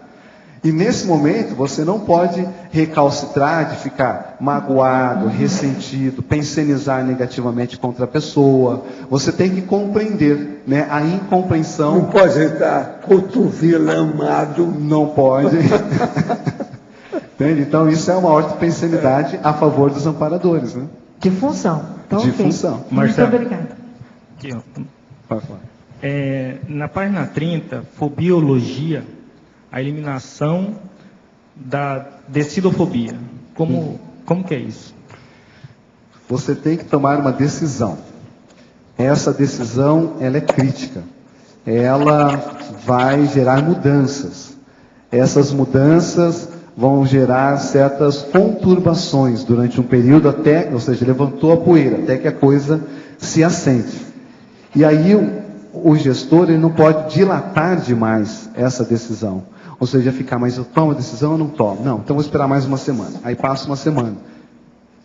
E nesse momento, você não pode recalcitrar, de ficar magoado, ressentido, pensionizar negativamente contra a pessoa. Você tem que compreender, né? A incompreensão... Não pode estar cotovelamado. Não pode. Entende? Então, isso é uma ortopensenidade a favor dos amparadores, né? De função. Então, De ok. função. Marcelo. Muito obrigada. Aqui, ó. Pode falar. Na página 30, fobiologia, a eliminação da decidofobia. Como que é isso? Você tem que tomar uma decisão. Essa decisão, ela é crítica. Ela vai gerar mudanças. Essas mudanças vão gerar certas conturbações durante um período até, ou seja, levantou a poeira, até que a coisa se assente. E aí o gestor ele não pode dilatar demais essa decisão. Ou seja, ficar, mas eu tomo a decisão ou não tomo? Não, então vou esperar mais uma semana. Aí passa uma semana.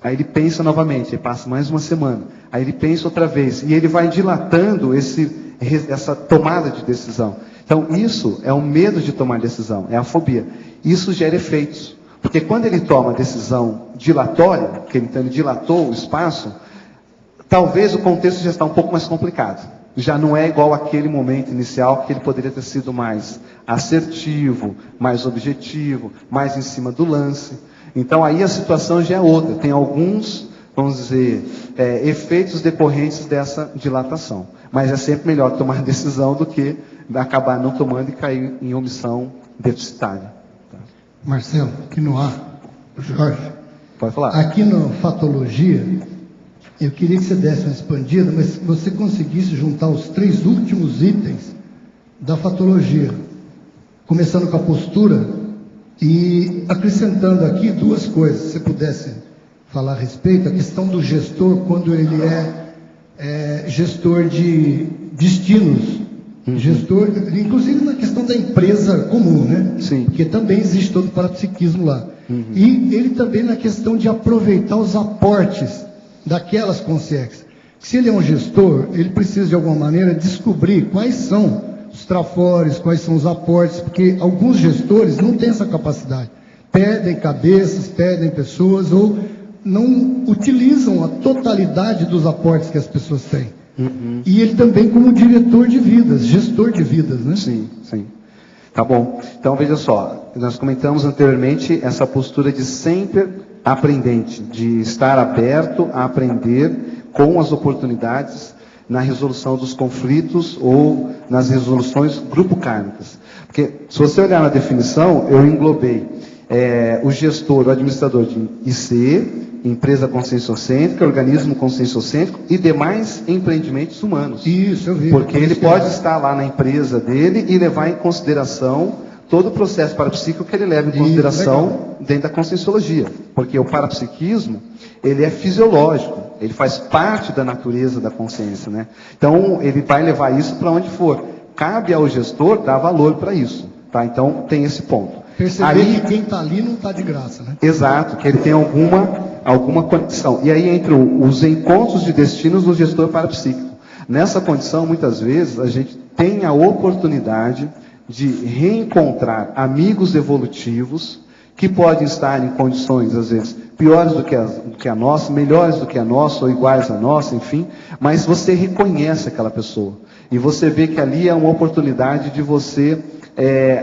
Aí ele pensa novamente, aí passa mais uma semana. Aí ele pensa outra vez. E ele vai dilatando essa tomada de decisão. Então isso é o medo de tomar decisão, é a fobia. Isso gera efeitos. Porque quando ele toma a decisão dilatória, que ele dilatou o espaço, talvez o contexto já está um pouco mais complicado. Já não é igual àquele momento inicial que ele poderia ter sido mais assertivo, mais objetivo, mais em cima do lance. Então aí a situação já é outra. Tem alguns, vamos dizer, efeitos decorrentes dessa dilatação. Mas é sempre melhor tomar decisão do que acabar não tomando e cair em omissão deficitária. Tá? Marcelo, aqui no ar, Jorge. Pode falar. Aqui no Fatologia, eu queria que você desse uma expandida, mas se você conseguisse juntar os 3 últimos itens da Fatologia, começando com a postura e acrescentando aqui 2 coisas, se você pudesse falar a respeito, a questão do gestor, quando ele é gestor de destinos, gestor, inclusive na questão da empresa comum, né? Sim. Porque também existe todo o parapsiquismo lá. E ele também na questão de aproveitar os aportes daquelas consciências. Se ele é um gestor, ele precisa de alguma maneira descobrir quais são os trafores, quais são os aportes, porque alguns gestores não têm essa capacidade. Perdem cabeças, perdem pessoas, ou não utilizam a totalidade dos aportes que as pessoas têm. E ele também como diretor de vidas, gestor de vidas, né? Sim, sim. Tá bom. Então veja só, nós comentamos anteriormente essa postura de sempre aprendente, de estar aberto a aprender com as oportunidades na resolução dos conflitos ou nas resoluções grupo-kármicas. Porque se você olhar na definição, eu englobei o gestor, o administrador de IC, empresa conscienciocêntrica, organismo conscienciocêntrico e demais empreendimentos humanos. Isso, eu vi. Porque ele pode estar lá na empresa dele e levar em consideração todo o processo parapsíquico que ele leva em consideração dentro da conscienciologia. Porque o parapsiquismo, ele é fisiológico, ele faz parte da natureza da consciência, né? Então, ele vai levar isso para onde for. Cabe ao gestor dar valor para isso, tá? Então, tem esse ponto. Perceber que quem está ali não está de graça, né? Exato, que ele tem alguma condição. E aí entra os encontros de destinos do gestor parapsíquico. Nessa condição, muitas vezes, a gente tem a oportunidade de reencontrar amigos evolutivos que podem estar em condições, às vezes, piores do que a nossa, melhores do que a nossa, ou iguais à nossa, enfim, mas você reconhece aquela pessoa. E você vê que ali é uma oportunidade de você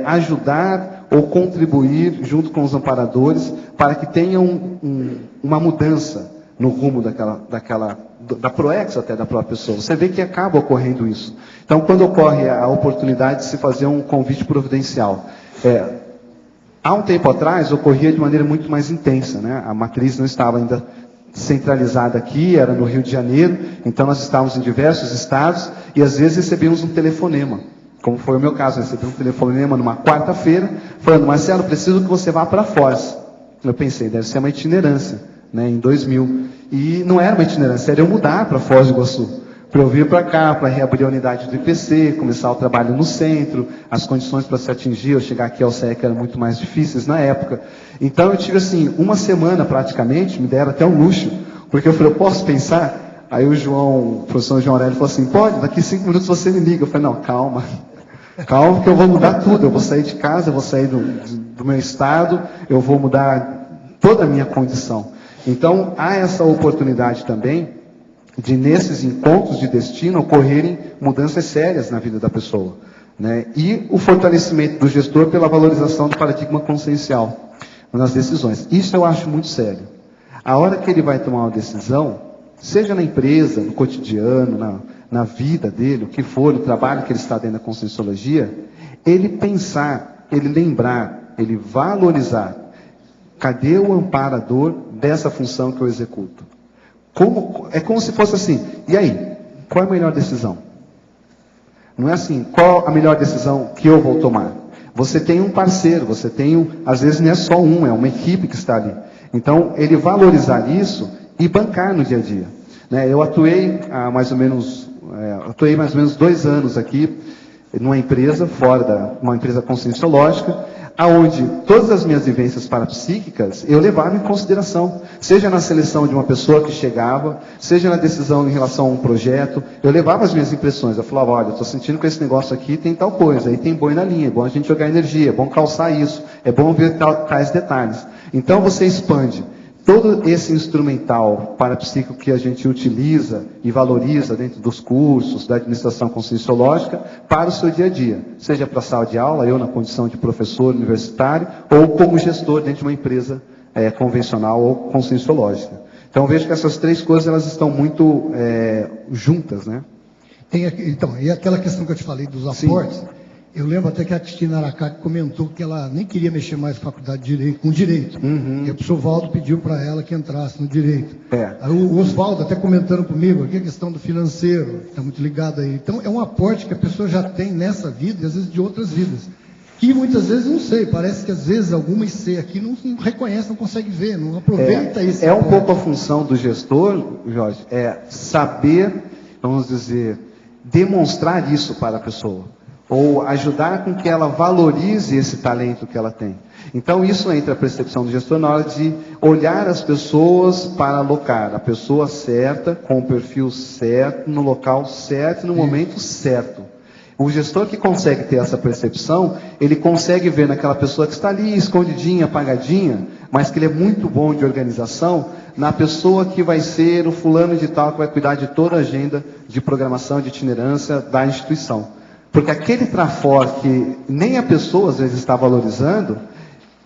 ajudar ou contribuir junto com os amparadores para que tenha uma mudança no rumo da proex até da própria pessoa. Você vê que acaba ocorrendo isso. Então, quando ocorre a oportunidade de se fazer um convite providencial, há um tempo atrás ocorria de maneira muito mais intensa, né? A matriz não estava ainda centralizada aqui, era no Rio de Janeiro, então nós estávamos em diversos estados e às vezes recebíamos um telefonema. Como foi o meu caso, eu recebi um telefonema numa quarta-feira, falando: Marcelo, preciso que você vá para Foz. Eu pensei, deve ser uma itinerância, né, em 2000. E não era uma itinerância, era eu mudar para Foz do Iguaçu. para eu vir para cá, para reabrir a unidade do IPC, começar o trabalho no centro, as condições para se atingir, eu chegar aqui ao SEC eram muito mais difíceis na época. Então eu tive assim, uma semana praticamente, me deram até um luxo, porque eu falei, eu posso pensar? Aí o professor João Aurélio falou assim, pode, daqui 5 minutos você me liga. Eu falei, não, calma que eu vou mudar tudo, eu vou sair de casa, eu vou sair do meu estado, eu vou mudar toda a minha condição. Então há essa oportunidade também, de nesses encontros de destino ocorrerem mudanças sérias na vida da pessoa, né? E o fortalecimento do gestor pela valorização do paradigma consciencial nas decisões. Isso eu acho muito sério. A hora que ele vai tomar uma decisão, seja na empresa, no cotidiano, na vida dele, o que for, o trabalho que ele está dentro da conscienciologia, ele pensar, ele lembrar, ele valorizar, cadê o amparador dessa função que eu executo? É como se fosse assim, e aí, qual é a melhor decisão? Não é assim, qual a melhor decisão que eu vou tomar? Você tem um parceiro, você tem, às vezes não é só um, é uma equipe que está ali. Então, ele valorizar isso e bancar no dia a dia. Né? Eu atuei mais ou menos 2 anos aqui, numa empresa, uma empresa conscienciológica, aonde todas as minhas vivências parapsíquicas eu levava em consideração, seja na seleção de uma pessoa que chegava, seja na decisão em relação a um projeto, eu levava as minhas impressões, eu falava, olha, eu estou sentindo que esse negócio aqui tem tal coisa, aí tem boi na linha, é bom a gente jogar energia, é bom calçar isso, é bom ver tais detalhes. Então você expande todo esse instrumental parapsíquico que a gente utiliza e valoriza dentro dos cursos da administração conscienciológica para o seu dia a dia, seja para a sala de aula, eu na condição de professor universitário, ou como gestor dentro de uma empresa convencional ou conscienciológica. Então vejo que essas 3 coisas elas estão muito juntas, né? E aquela questão que eu te falei dos aportes, sim. Eu lembro até que a Cristina Aracaki comentou que ela nem queria mexer mais na faculdade de Direito, com Direito. Uhum. E o professor Valdo pediu para ela que entrasse no Direito. É. Aí o Oswaldo até comentando comigo aqui a questão do financeiro, está muito ligado aí. Então é um aporte que a pessoa já tem nessa vida e às vezes de outras vidas. Que muitas vezes, não sei, parece que às vezes alguma IC aqui não reconhece, não consegue ver, não aproveita isso. É um pouco a função do gestor, Jorge, saber, vamos dizer, demonstrar isso para a pessoa. Ou ajudar com que ela valorize esse talento que ela tem. Então isso entra a percepção do gestor na hora de olhar as pessoas para alocar a pessoa certa, com o perfil certo, no local certo, no momento certo. O gestor que consegue ter essa percepção, ele consegue ver naquela pessoa que está ali, escondidinha, apagadinha, mas que ele é muito bom de organização, na pessoa que vai ser o fulano de tal, que vai cuidar de toda a agenda de programação, de itinerância da instituição. Porque aquele trafor que nem a pessoa às vezes está valorizando,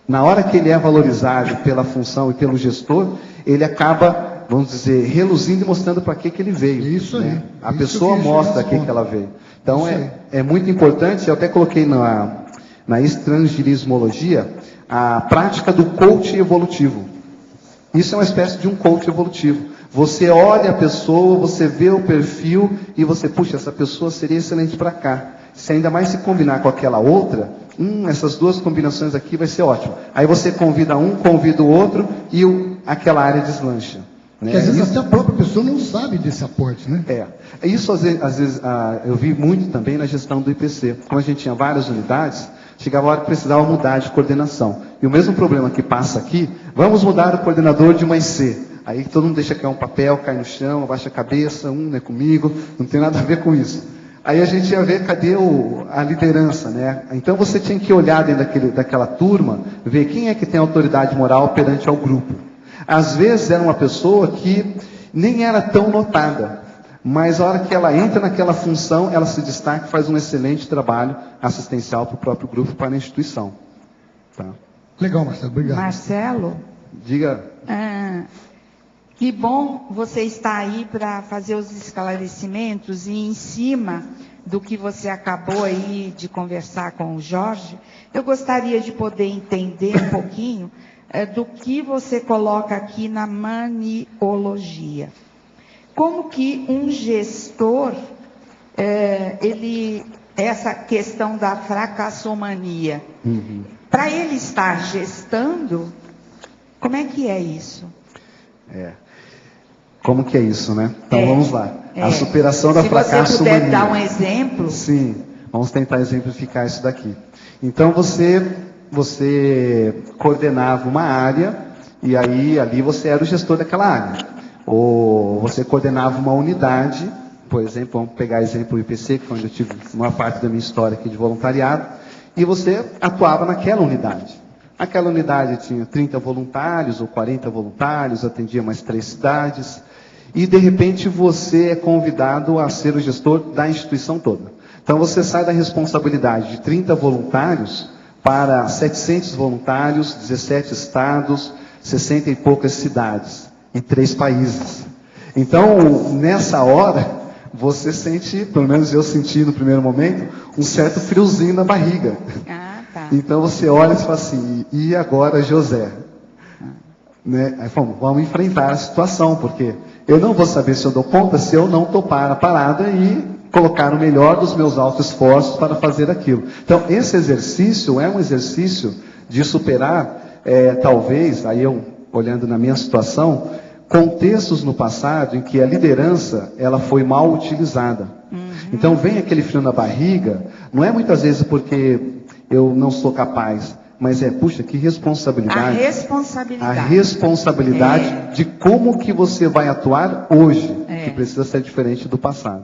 na hora que ele é valorizado pela função e pelo gestor, ele acaba, vamos dizer, reluzindo e mostrando para que ele veio. Isso aí. Né? A pessoa mostra a que ela veio. Então é muito importante, eu até coloquei na extrangirismologia, a prática do coach evolutivo. Isso é uma espécie de um coach evolutivo. Você olha a pessoa, você vê o perfil e você, puxa, essa pessoa seria excelente para cá. Se ainda mais se combinar com aquela outra, essas 2 combinações aqui vai ser ótimo. Aí você convida um, convida o outro e aquela área deslancha. Né? Porque às vezes até a própria pessoa não sabe desse aporte, né? Isso às vezes eu vi muito também na gestão do IPC. Como a gente tinha várias unidades, chegava a hora que precisava mudar de coordenação. E o mesmo problema que passa aqui, vamos mudar o coordenador de uma IC. Aí todo mundo deixa cair um papel, cai no chão, abaixa a cabeça, não é comigo, não tem nada a ver com isso. Aí a gente ia ver cadê a liderança, né? Então você tinha que olhar dentro daquela turma, ver quem é que tem autoridade moral perante ao grupo. Às vezes era uma pessoa que nem era tão notada, mas a hora que ela entra naquela função, ela se destaca e faz um excelente trabalho assistencial para o próprio grupo, para a instituição. Tá? Legal, Marcelo, obrigado. Marcelo? Diga. Que bom você estar aí para fazer os esclarecimentos e em cima do que você acabou aí de conversar com o Jorge, eu gostaria de poder entender um pouquinho do que você coloca aqui na maniologia. Como que um gestor, essa questão da fracassomania, para ele estar gestando, como é que é isso? Como que é isso, né? Então vamos lá. A superação da fracasso. Se você puder dar um exemplo. Sim, vamos tentar exemplificar isso daqui. Então, você coordenava uma área, e aí ali você era o gestor daquela área. Ou você coordenava uma unidade, por exemplo, vamos pegar exemplo o IPC, que foi onde eu tive uma parte da minha história aqui de voluntariado, e você atuava naquela unidade. Aquela unidade tinha 30 voluntários ou 40 voluntários, atendia mais 3 cidades, e de repente você é convidado a ser o gestor da instituição toda. Então você sai da responsabilidade de 30 voluntários para 700 voluntários, 17 estados, 60 e poucas cidades e 3 países. Então, nessa hora, você sente, pelo menos eu senti no primeiro momento, um certo friozinho na barriga. Então você olha e fala assim, e agora José? Né? Aí vamos enfrentar a situação, porque eu não vou saber se eu dou conta se eu não topar a parada e colocar o melhor dos meus altos esforços para fazer aquilo. Então, esse exercício é um exercício de superar, talvez, aí eu, olhando na minha situação, contextos no passado em que a liderança ela foi mal utilizada. Então, vem aquele frio na barriga, não é muitas vezes porque eu não sou capaz, mas puxa, que responsabilidade. A responsabilidade de como que você vai atuar hoje, que precisa ser diferente do passado.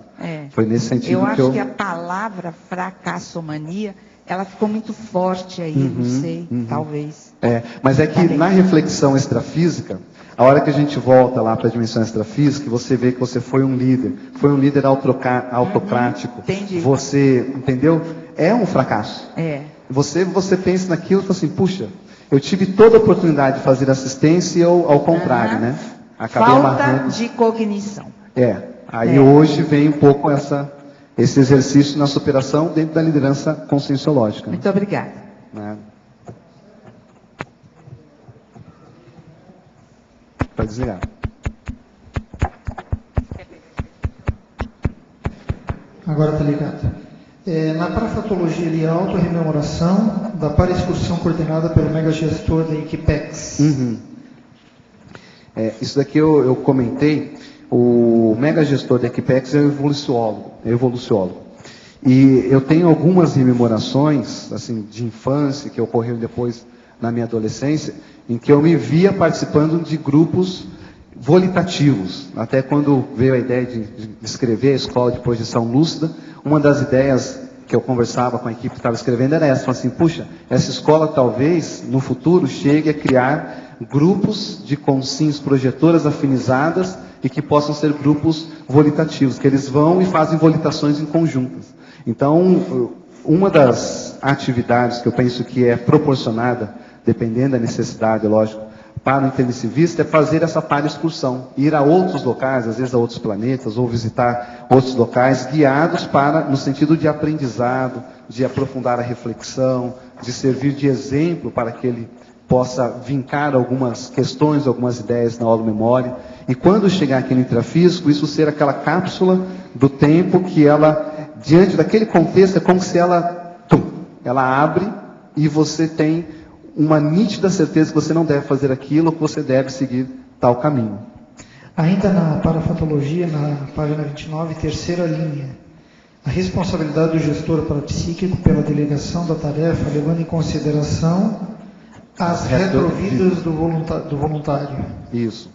Foi nesse sentido eu acho que a palavra fracassomania, ela ficou muito forte aí, não sei, talvez. Mas é que na reflexão extrafísica, a hora que a gente volta lá para a dimensão extrafísica, você vê que você foi um líder autocrático. Entendi. Você, entendeu? É um fracasso. Você pensa naquilo e fala assim, puxa, eu tive toda a oportunidade de fazer assistência e eu, ao contrário, né? Acabei Falta de cognição. Aí hoje vem um pouco esse exercício na superação dentro da liderança conscienciológica. Muito obrigada. Para desligar. Agora está ligado. Na parafatologia ali, a autorrememoração da paraexcursão coordenada pelo megagestor da Equipex. Isso daqui eu comentei. O megagestor da Equipex é o evoluciólogo. E eu tenho algumas rememorações assim, de infância, que ocorreram depois na minha adolescência, em que eu me via participando de grupos volitativos. Até quando veio a ideia de escrever a escola de projeção lúcida, uma das ideias que eu conversava com a equipe que estava escrevendo era essa, assim, puxa, essa escola talvez no futuro chegue a criar grupos de consciências projetoras afinizadas e que possam ser grupos volitativos, que eles vão e fazem volitações em conjuntas. Então, uma das atividades que eu penso que é proporcionada, dependendo da necessidade, lógico, para o intensivista, é fazer essa paraexcursão, ir a outros locais, às vezes a outros planetas, ou visitar outros locais, guiados no sentido de aprendizado, de aprofundar a reflexão, de servir de exemplo para que ele possa vincar algumas questões, algumas ideias na aula-memória. E quando chegar aqui no intrafísico, isso ser aquela cápsula do tempo que ela, diante daquele contexto, é como se ela abre e você tem uma nítida certeza que você não deve fazer aquilo ou que você deve seguir tal caminho. Ainda na parafatologia, na página 29, terceira linha. A responsabilidade do gestor parapsíquico pela delegação da tarefa, levando em consideração as retrovidas do voluntário. Isso.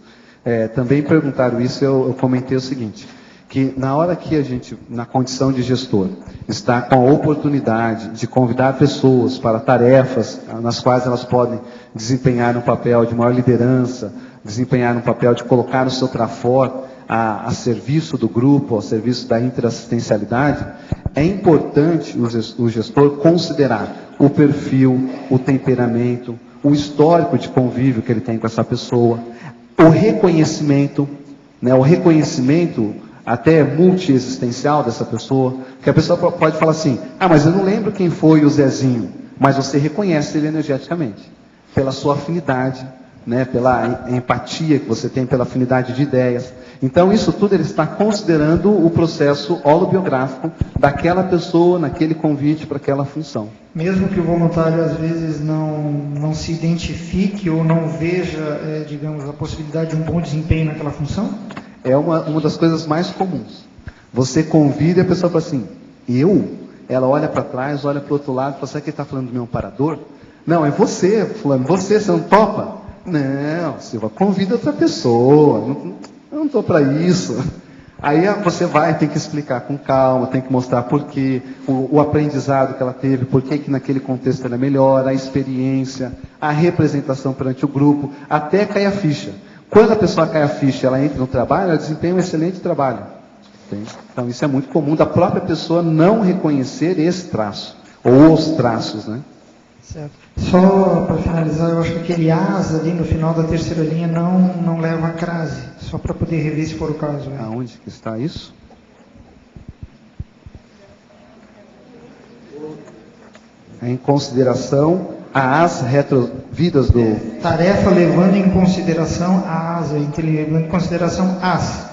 Também perguntaram isso, eu comentei o seguinte, que na hora que a gente, na condição de gestor, está com a oportunidade de convidar pessoas para tarefas nas quais elas podem desempenhar um papel de maior liderança, desempenhar um papel de colocar o seu trafor a serviço do grupo, a serviço da interassistencialidade, é importante o gestor considerar o perfil, o temperamento, o histórico de convívio que ele tem com essa pessoa, o reconhecimento, né, até multiexistencial dessa pessoa, que a pessoa pode falar assim, mas eu não lembro quem foi o Zezinho, mas você reconhece ele energeticamente, pela sua afinidade, né, pela empatia que você tem, pela afinidade de ideias. Então isso tudo ele está considerando o processo holobiográfico daquela pessoa, naquele convite para aquela função. Mesmo que o voluntário às vezes não se identifique ou não veja, digamos, a possibilidade de um bom desempenho naquela função? é uma das coisas mais comuns. Você convida e a pessoa fala assim, ela olha para trás, olha para o outro lado, fala, será que ele está falando do meu amparador? Não, é você, fulano, você não topa? Não, Silva, convida outra pessoa, eu não estou para isso. Aí você tem que explicar com calma, tem que mostrar por quê, o aprendizado que ela teve, por que naquele contexto ela é melhor, a experiência, a representação perante o grupo, até cair a ficha. Quando a pessoa cai a ficha, ela entra no trabalho, ela desempenha um excelente trabalho. Então isso é muito comum da própria pessoa não reconhecer esse traço, ou os traços, né? Certo. Só para finalizar, eu acho que aquele asa ali no final da terceira linha não leva a crase, só para poder rever se for o caso. Né? Aonde que está isso? Em consideração às retrovidas do... Tarefa levando em consideração a asa, levando em consideração as.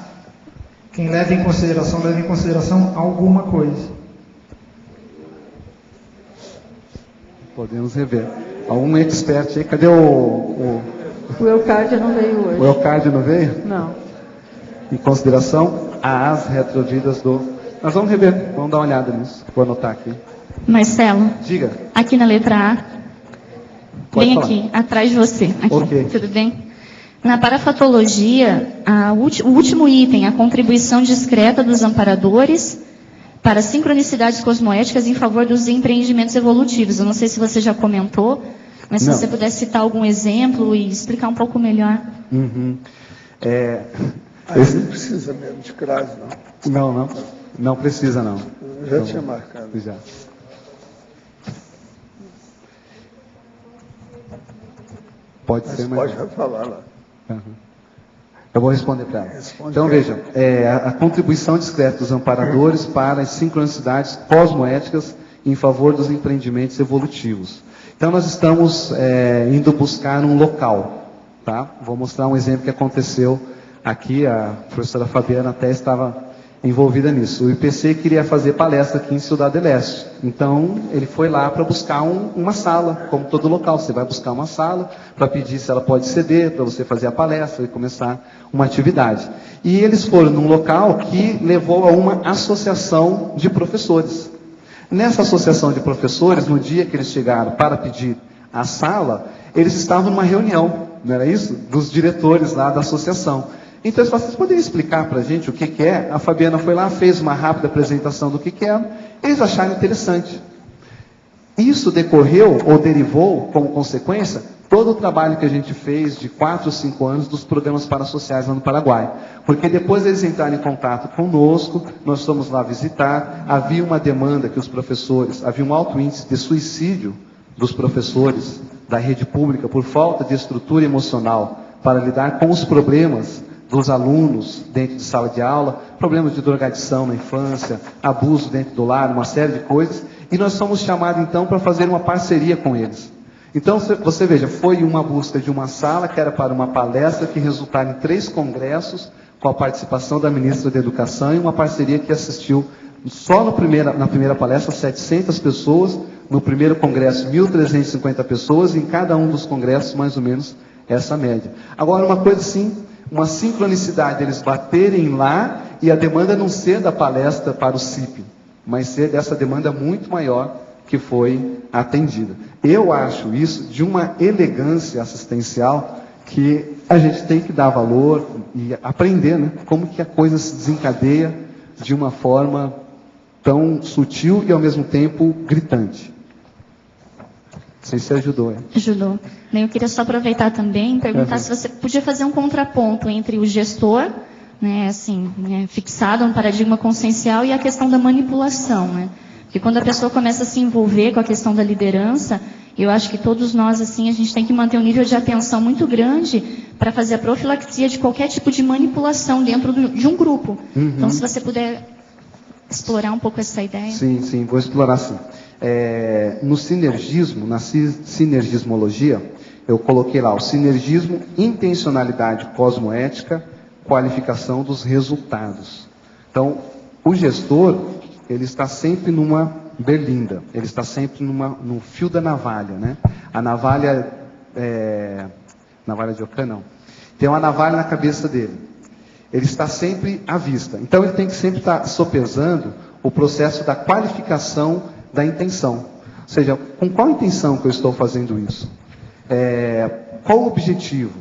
Quem leva em consideração alguma coisa. Podemos rever. Algum expert aí? Cadê o Eucárdio não veio hoje. O Eucárdio não veio? Não. Em consideração às retrovidas do... Nós vamos rever, vamos dar uma olhada nisso. Vou anotar aqui. Marcelo. Diga. Aqui na letra A. Pode Bem falar. aqui, atrás de você. Aqui. Ok. Tudo bem? Na parafatologia, o último item, a contribuição discreta dos amparadores para sincronicidades cosmoéticas em favor dos empreendimentos evolutivos. Eu não sei se você já comentou, mas se você pudesse citar algum exemplo e explicar um pouco melhor. Uhum. Não precisa mesmo de crase, não. Não precisa, não. Eu já tinha marcado. Já. Pode ser, mas... Pode falar lá. Uhum. Eu vou responder para ela. Então, vejam, a contribuição discreta dos amparadores para as sincronicidades cosmoéticas em favor dos empreendimentos evolutivos. Então, nós estamos indo buscar um local. Tá? Vou mostrar um exemplo que aconteceu aqui, a professora Fabiana até estava envolvida nisso. O IPC queria fazer palestra aqui em Ciudad del Este. Então, ele foi lá para buscar uma sala, como todo local. Você vai buscar uma sala para pedir se ela pode ceder, para você fazer a palestra e começar uma atividade. E eles foram num local que levou a uma associação de professores. Nessa associação de professores, no dia que eles chegaram para pedir a sala, eles estavam numa reunião, não era isso? Dos diretores lá da associação. Então, eles falaram, vocês poderiam explicar para a gente o que é? A Fabiana foi lá, fez uma rápida apresentação do que é. Eles acharam interessante. Isso decorreu, ou derivou, como consequência, todo o trabalho que a gente fez de 4 ou 5 anos dos programas parasociais lá no Paraguai. Porque depois eles entraram em contato conosco, nós fomos lá visitar, havia uma demanda que os professores, havia um alto índice de suicídio dos professores da rede pública por falta de estrutura emocional para lidar com os problemas dos alunos dentro de sala de aula, problemas de drogadição na infância, abuso dentro do lar, uma série de coisas, e nós fomos chamados então para fazer uma parceria com eles. Então você veja, foi uma busca de uma sala que era para uma palestra que resultaram em 3 congressos com a participação da ministra da Educação e uma parceria que assistiu só na primeira palestra 700 pessoas, no primeiro congresso 1.350 pessoas, e em cada um dos congressos mais ou menos essa média. Agora uma coisa assim, uma sincronicidade, eles baterem lá e a demanda não ser da palestra para o CIP, mas ser dessa demanda muito maior que foi atendida. Eu acho isso de uma elegância assistencial que a gente tem que dar valor e aprender, né? Como que a coisa se desencadeia de uma forma tão sutil e ao mesmo tempo gritante. Não sei se ajudou. Ajudou. Eu queria só aproveitar também e perguntar se você podia fazer um contraponto entre o gestor, né, assim, fixado no paradigma consciencial, e a questão da manipulação, né? Porque quando a pessoa começa a se envolver com a questão da liderança, eu acho que todos nós, assim, a gente tem que manter um nível de atenção muito grande para fazer a profilaxia de qualquer tipo de manipulação dentro de um grupo. Uhum. Então, se você puder explorar um pouco essa ideia. Sim, vou explorar sim. No sinergismo, na sinergismologia, eu coloquei lá o sinergismo, intencionalidade cosmoética, qualificação dos resultados. Então, o gestor, ele está sempre numa berlinda, ele está sempre no fio da navalha, né? A navalha de Ocã, não. Tem uma navalha na cabeça dele. ele está sempre à vista. Então, ele tem que sempre estar sopesando o processo da qualificação da intenção. Ou seja, com qual intenção que eu estou fazendo isso? Qual o objetivo?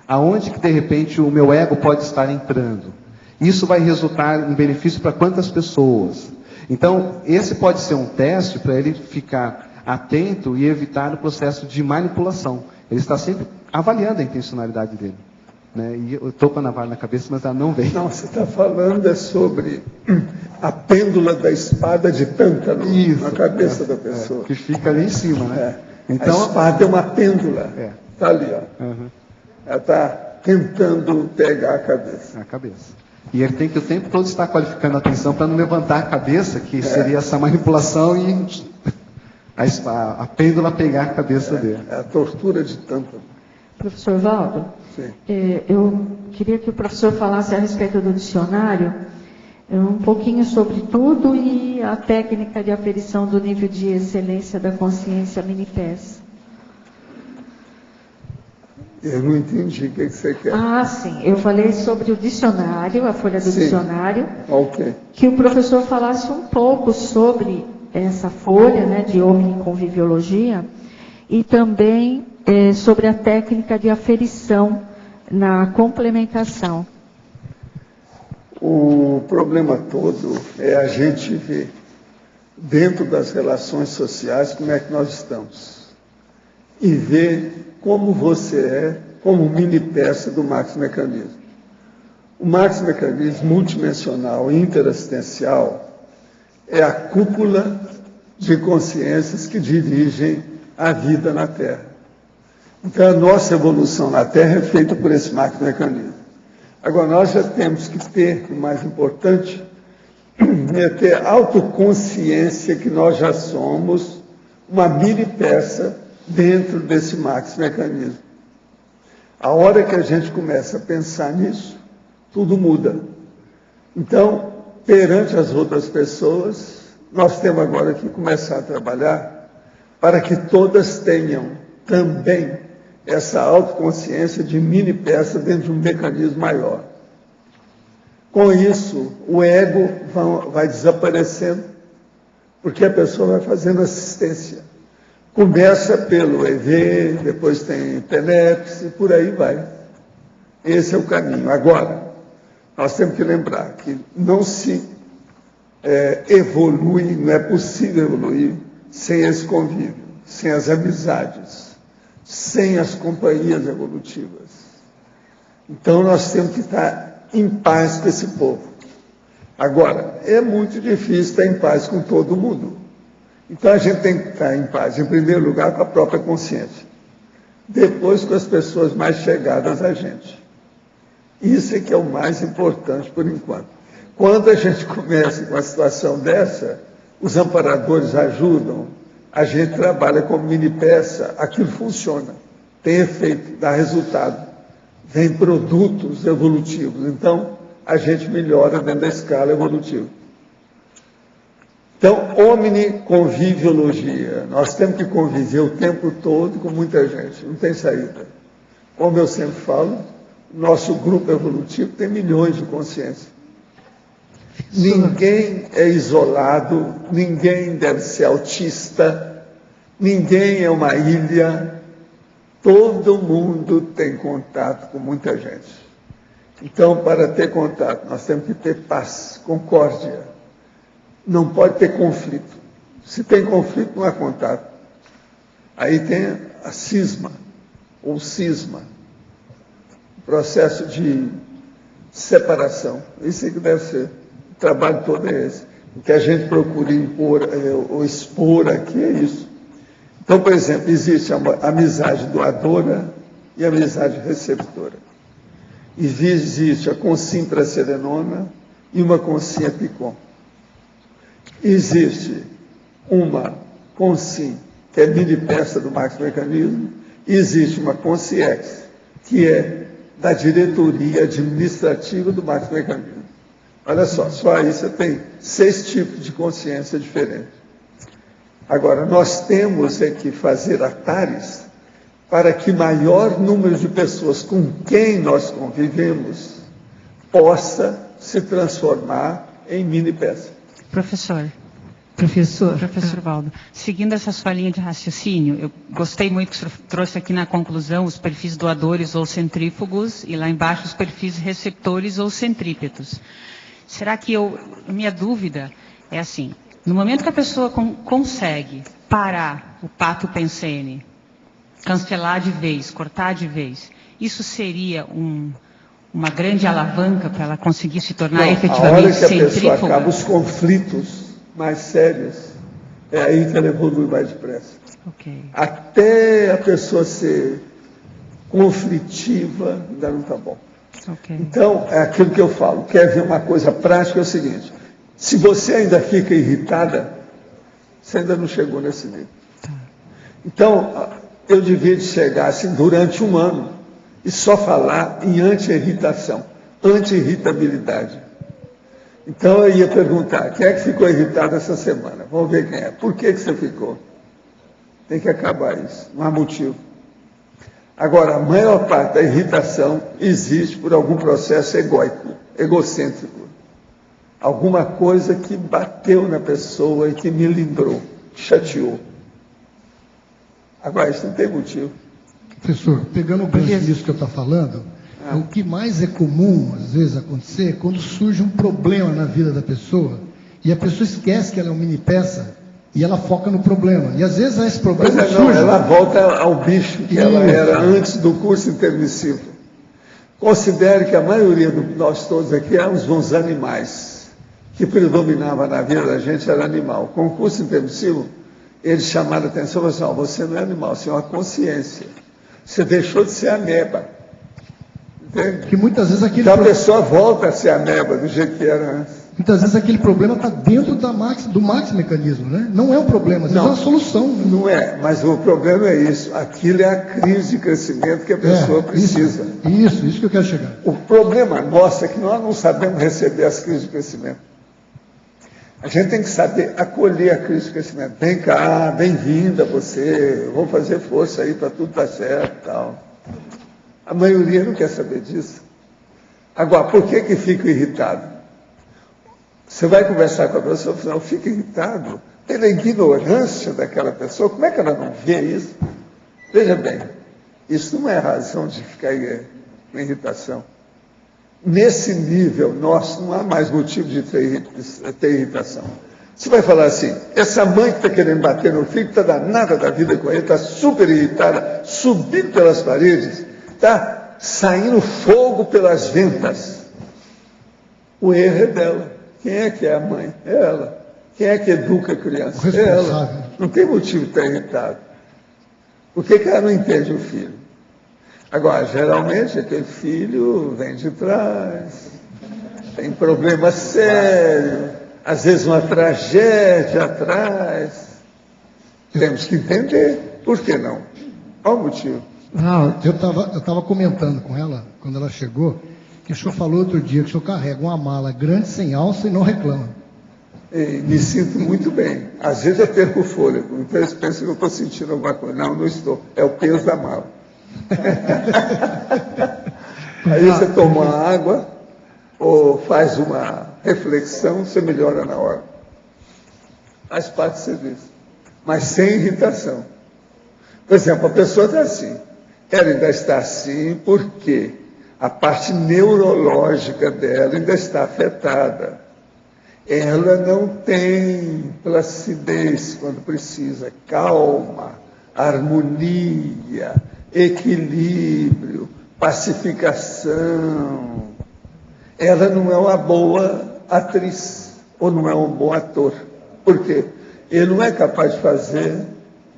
Aonde que, de repente, o meu ego pode estar entrando? Isso vai resultar em benefício para quantas pessoas? Então, esse pode ser um teste para ele ficar atento e evitar o processo de manipulação. Ele está sempre avaliando a intencionalidade dele. Né? E eu estou com a navalha na cabeça, mas ela não vem. Não, você está falando sobre a pêndula da espada de Tântalo na cabeça da pessoa. Que fica ali em cima, né? Então, a espada é uma pêndula. Está ali, ó. Ela está tentando pegar a cabeça. A cabeça. E ele tem que o tempo todo estar qualificando a atenção para não levantar a cabeça, que seria essa manipulação e a pêndula pegar a cabeça dele. É a tortura de Tântalo. Professor Valdo, eu queria que o professor falasse a respeito do dicionário, um pouquinho sobre tudo e a técnica de aferição do nível de excelência da consciência mini-PES. Eu não entendi o que você quer. Ah, sim. Eu falei sobre o dicionário, a folha do dicionário. Ok. Que o professor falasse um pouco sobre essa folha, né, de omniconviviologia e também sobre a técnica de aferição na complementação. O problema todo é a gente ver dentro das relações sociais como é que nós estamos e ver como você é, como mini peça do maxi-mecanismo. O maxi-mecanismo multidimensional e interassistencial é a cúpula de consciências que dirigem a vida na Terra. Então, a nossa evolução na Terra é feita por esse maxi-mecanismo. Agora, nós já temos que ter, o mais importante, é ter autoconsciência que nós já somos uma mini peça dentro desse maxi-mecanismo. A hora que a gente começa a pensar nisso, tudo muda. Então, perante as outras pessoas, nós temos agora que começar a trabalhar para que todas tenham também essa autoconsciência de mini peça dentro de um mecanismo maior. Com isso, o ego vai desaparecendo, porque a pessoa vai fazendo assistência. Começa pelo EV, depois tem TENEPS e por aí vai. Esse é o caminho. Agora, nós temos que lembrar que não se evolui, não é possível evoluir sem esse convívio, sem as amizades, sem as companhias evolutivas. Então, nós temos que estar em paz com esse povo. Agora, é muito difícil estar em paz com todo mundo. Então, a gente tem que estar em paz, em primeiro lugar, com a própria consciência. Depois, com as pessoas mais chegadas a gente. Isso é que é o mais importante, por enquanto. Quando a gente começa com uma situação dessa, os amparadores ajudam, a gente trabalha como mini peça, aquilo funciona, tem efeito, dá resultado, vem produtos evolutivos. Então, a gente melhora dentro da escala evolutiva. Então, omniconviviologia. Nós temos que conviver o tempo todo com muita gente, não tem saída. Como eu sempre falo, nosso grupo evolutivo tem milhões de consciências. Ninguém é isolado, ninguém deve ser autista, ninguém é uma ilha. Todo mundo tem contato com muita gente. Então, para ter contato, nós temos que ter paz, concórdia. Não pode ter conflito. Se tem conflito, não há contato. Aí tem a cisma, ou cisma, o processo de separação. Isso é que deve ser. O trabalho todo é esse. O que a gente procura impor ou expor aqui é isso. Então, por exemplo, existe a amizade doadora e a amizade receptora. Existe a consim serenona e uma consim epicom. Existe uma consim, que é mini peça do maxi-mecanismo, e existe uma consciex, que é da diretoria administrativa do maxi-mecanismo. Olha só aí você tem 6 tipos de consciência diferentes. Agora, nós temos que fazer atares para que maior número de pessoas com quem nós convivemos possa se transformar em mini peça. Professor Valdo, seguindo essa sua linha de raciocínio, eu gostei muito que o senhor trouxe aqui na conclusão os perfis doadores ou centrífugos e lá embaixo os perfis receptores ou centrípetos. Será que minha dúvida é assim, no momento que a pessoa consegue parar o pato pensene, cancelar de vez, cortar de vez, isso seria uma grande alavanca para ela conseguir se tornar efetivamente centrífuga? A hora que a pessoa acaba os conflitos mais sérios, é aí que ela evolui mais depressa. Okay. Até a pessoa ser conflitiva, ainda não está bom. Okay. Então, é aquilo que eu falo. Quer ver uma coisa prática? É o seguinte: se você ainda fica irritada, você ainda não chegou nesse nível. Então, eu devia chegar assim durante um ano e só falar em anti-irritação, anti-irritabilidade. Então eu ia perguntar, quem é que ficou irritado essa semana? Vamos ver quem é. Por que você ficou? Tem que acabar isso, não há motivo. Agora, a maior parte da irritação existe por algum processo egóico, egocêntrico. Alguma coisa que bateu na pessoa e que me lembrou, chateou. Agora, isso não tem motivo. Professor, pegando o gancho disso que eu estou falando, o que mais é comum, às vezes, acontecer é quando surge um problema na vida da pessoa e a pessoa esquece que ela é uma mini peça e ela foca no problema. E às vezes esse problema surge... ela volta ao bicho que ela era antes do curso intermissivo. Considere que a maioria de nós todos aqui éramos uns animais. Que predominava na vida da gente era animal. Com o curso intermissivo, eles chamaram a atenção e falaram assim, você não é animal, você é uma consciência. Você deixou de ser ameba. Entende? Que muitas vezes então a pessoa volta a ser ameba do jeito que era antes. Muitas vezes aquele problema está dentro do maxi mecanismo, né? Não é um problema, às vezes é uma solução. Não é, mas o problema é isso. Aquilo é a crise de crescimento que a pessoa precisa. Isso que eu quero chegar. O problema nosso é que nós não sabemos receber as crises de crescimento. A gente tem que saber acolher a crise de crescimento. Vem cá, bem-vinda você, eu vou fazer força aí para tudo estar certo e tal. A maioria não quer saber disso. Agora, por que fica irritado? Você vai conversar com a pessoa e fala, não, fica irritado pela ignorância daquela pessoa. Como é que ela não vê isso? Veja bem, isso não é razão de ficar com irritação. Nesse nível nosso, não há mais motivo de ter irritação. Você vai falar assim, essa mãe que está querendo bater no filho, está danada da vida com ele, está super irritada, subindo pelas paredes, está saindo fogo pelas ventas. O erro é dela. Quem é que é a mãe? É ela. Quem é que educa a criança? É ela. Não tem motivo de estar irritado. Por que ela não entende o filho? Agora, geralmente, aquele filho vem de trás, tem problema sério, às vezes uma tragédia atrás. Temos que entender. Por que não? Qual o motivo? Eu estava comentando com ela, quando ela chegou, que o senhor falou outro dia que o senhor carrega uma mala grande sem alça e não reclama. Me sinto muito bem. Às vezes eu perco o fôlego, então eles pensam que eu estou sentindo alguma coisa. Não, não estou. É o peso da mala. Aí você toma uma água ou faz uma reflexão, você melhora na hora. Faz parte do serviço. Mas sem irritação. Por exemplo, a pessoa está assim. Ela ainda está assim porque a parte neurológica dela ainda está afetada. Ela não tem placidez quando precisa, calma, harmonia, equilíbrio, pacificação. Ela não é uma boa atriz, ou não é um bom ator. Por quê? Ele não é capaz de fazer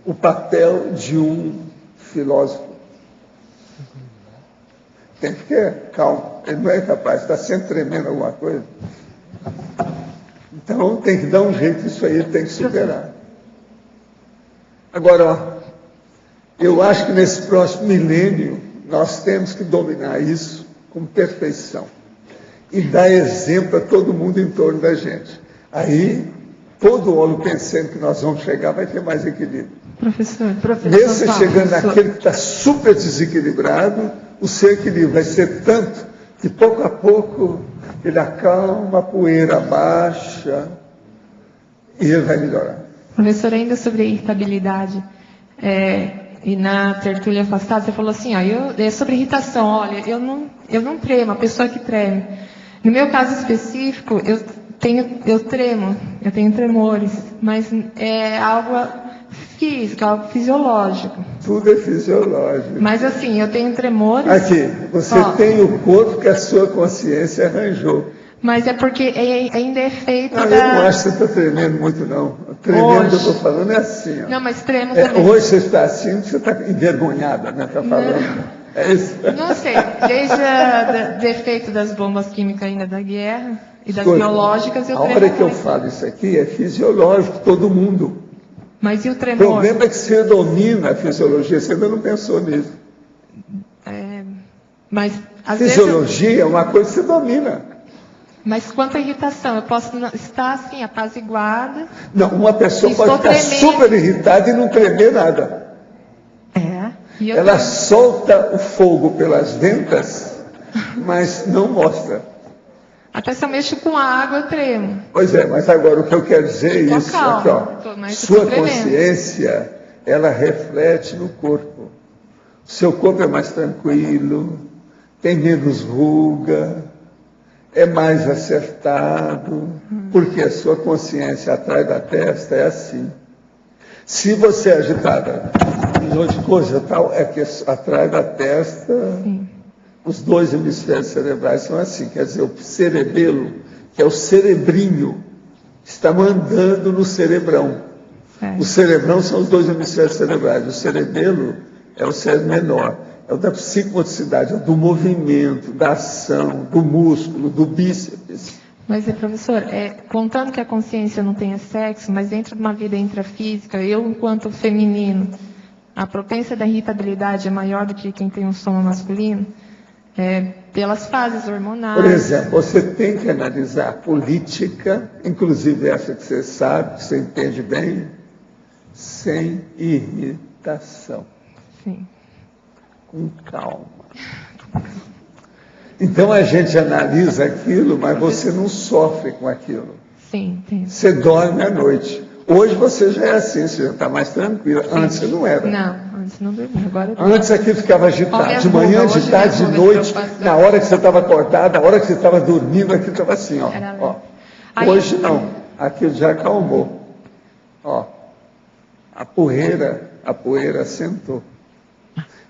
o papel de um filósofo. Tem que ficar calmo. Ele não é capaz, está sempre tremendo alguma coisa. Então tem que dar um jeito, isso aí ele tem que superar. Agora, eu acho que nesse próximo milênio nós temos que dominar isso com perfeição e dar exemplo a todo mundo em torno da gente. Aí, todo olho pensando que nós vamos chegar vai ter mais equilíbrio. Professor, mesmo você chegando naquele que está super desequilibrado, o seu equilíbrio vai ser tanto De pouco a pouco, ele acalma, a poeira baixa e ele vai melhorar. Professor, ainda sobre a irritabilidade, e na tertúlia afastada, você falou assim, sobre irritação, olha, eu não tremo, a pessoa que treme. No meu caso específico, eu tremo, eu tenho tremores, mas é algo físico, algo fisiológico. Tudo é fisiológico. Mas assim, eu tenho tremores... Aqui, você tem o corpo que a sua consciência arranjou. Mas é porque ainda é feito Eu não acho que você está tremendo muito, não. Tremendo que eu estou falando é assim. Ó. Não, mas tremo também. Hoje você está assim, você está envergonhada, né? Está falando. É isso? Não sei, desde o defeito das bombas químicas ainda da guerra e das biológicas, eu tremo. A hora que eu falo isso aqui é fisiológico, todo mundo. Mas e o tremor? O problema é que você domina a fisiologia, você ainda não pensou nisso. Mas, às fisiologia é uma coisa que você domina. Mas quanto à irritação, eu posso estar assim, apaziguada. Não, uma pessoa pode ficar super irritada e não tremer nada. Ela solta o fogo pelas ventas, mas não mostra. Até se eu mexo com a água, eu tremo. Pois é, mas agora o que eu quero dizer é isso. Aqui, ó, sua consciência, ela reflete no corpo. O seu corpo é mais tranquilo, tem menos ruga, é mais acertado, porque a sua consciência atrás da testa é assim. Se você é agitada, milhão de coisa tal, é que atrás da testa, os dois hemisférios cerebrais são assim, quer dizer, o cerebelo, que é o cerebrinho, está mandando no cerebrão. O cerebrão são os dois hemisférios cerebrais, o cerebelo é o cérebro menor. É o da psicomotricidade, é o do movimento, da ação, do músculo, do bíceps. Mas, professor, contando que a consciência não tenha sexo, mas dentro de uma vida intrafísica, eu, enquanto feminino, a propensão da irritabilidade é maior do que quem tem um soma masculino, pelas fases hormonais. Por exemplo, você tem que analisar a política, inclusive essa que você sabe, que você entende bem, sem irritação. Sim. Com calma. Então a gente analisa aquilo, mas você não sofre com aquilo. Sim, entendi. Você dorme à noite. Hoje você já é assim, você já está mais tranquila. Antes você não era. Não, antes não dormia. Agora antes aquilo ficava agitado. De manhã, de tarde, de noite, na hora que você estava acordada, na hora que você estava dormindo, aquilo estava assim, ó. Hoje não. Aquilo já acalmou. Ó. A poeira assentou.